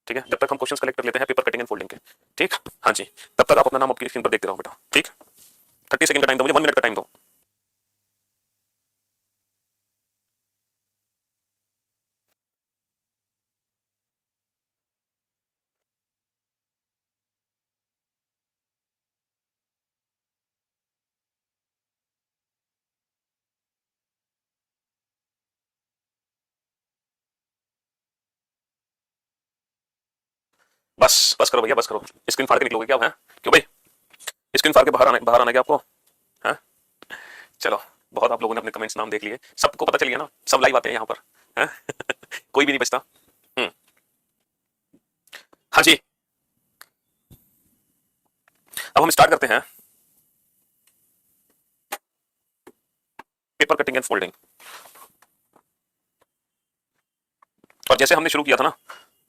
ठीक है। जब तक हम क्वेश्चंस कलेक्ट कर लेते हैं पेपर कटिंग एंड फोल्डिंग के, ठीक। हाँ जी, तब तक आप अपना नाम आपकी स्क्रीन पर देखते रहो बेटा, ठीक। 30 सेकंड का टाइम दो मुझे, 1 मिनट का टाइम दो। बस बस करो भैया, बस करो। स्क्रीन फाड़ के निकलोगे क्या है, क्यों भाई? स्क्रीन फाड़ के बाहर आना क्या आपको? हाँ चलो, बहुत आप लोगों ने अपने कमेंट्स नाम देख लिए, सबको पता चल गया ना, सब लाइव आते हैं यहाँ पर, हैं? कोई भी नहीं बचता। हाँ जी, अब हम स्टार्ट करते हैं पेपर कटिंग एंड फोल्डिंग। और जैसे हमने शुरू किया था ना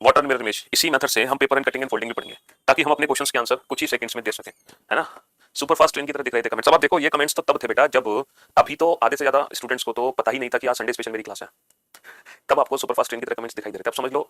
वाटर मिरर इमेज, इसी मेथड से हम paper and cutting and folding भी पढ़ेंगे, ताकि हम अपने क्वेश्चंस के आंसर कुछ ही सेकंड्स में दे सकें, है ना। सुपर फास्ट ट्रेन की तरह दिख रहे थे कमेंट्स। अब आप देखो, ये कमेंट्स तो तब थे बेटा जब अभी तो आधे से ज्यादा स्टूडेंट्स को तो पता ही नहीं था कि आज संडे स्पेशल मेरी क्लास है। तब आपको सुपर फास्ट ट्रेन की तरह कमेंट्स दिखाई दे रहे थे। अब समझ लो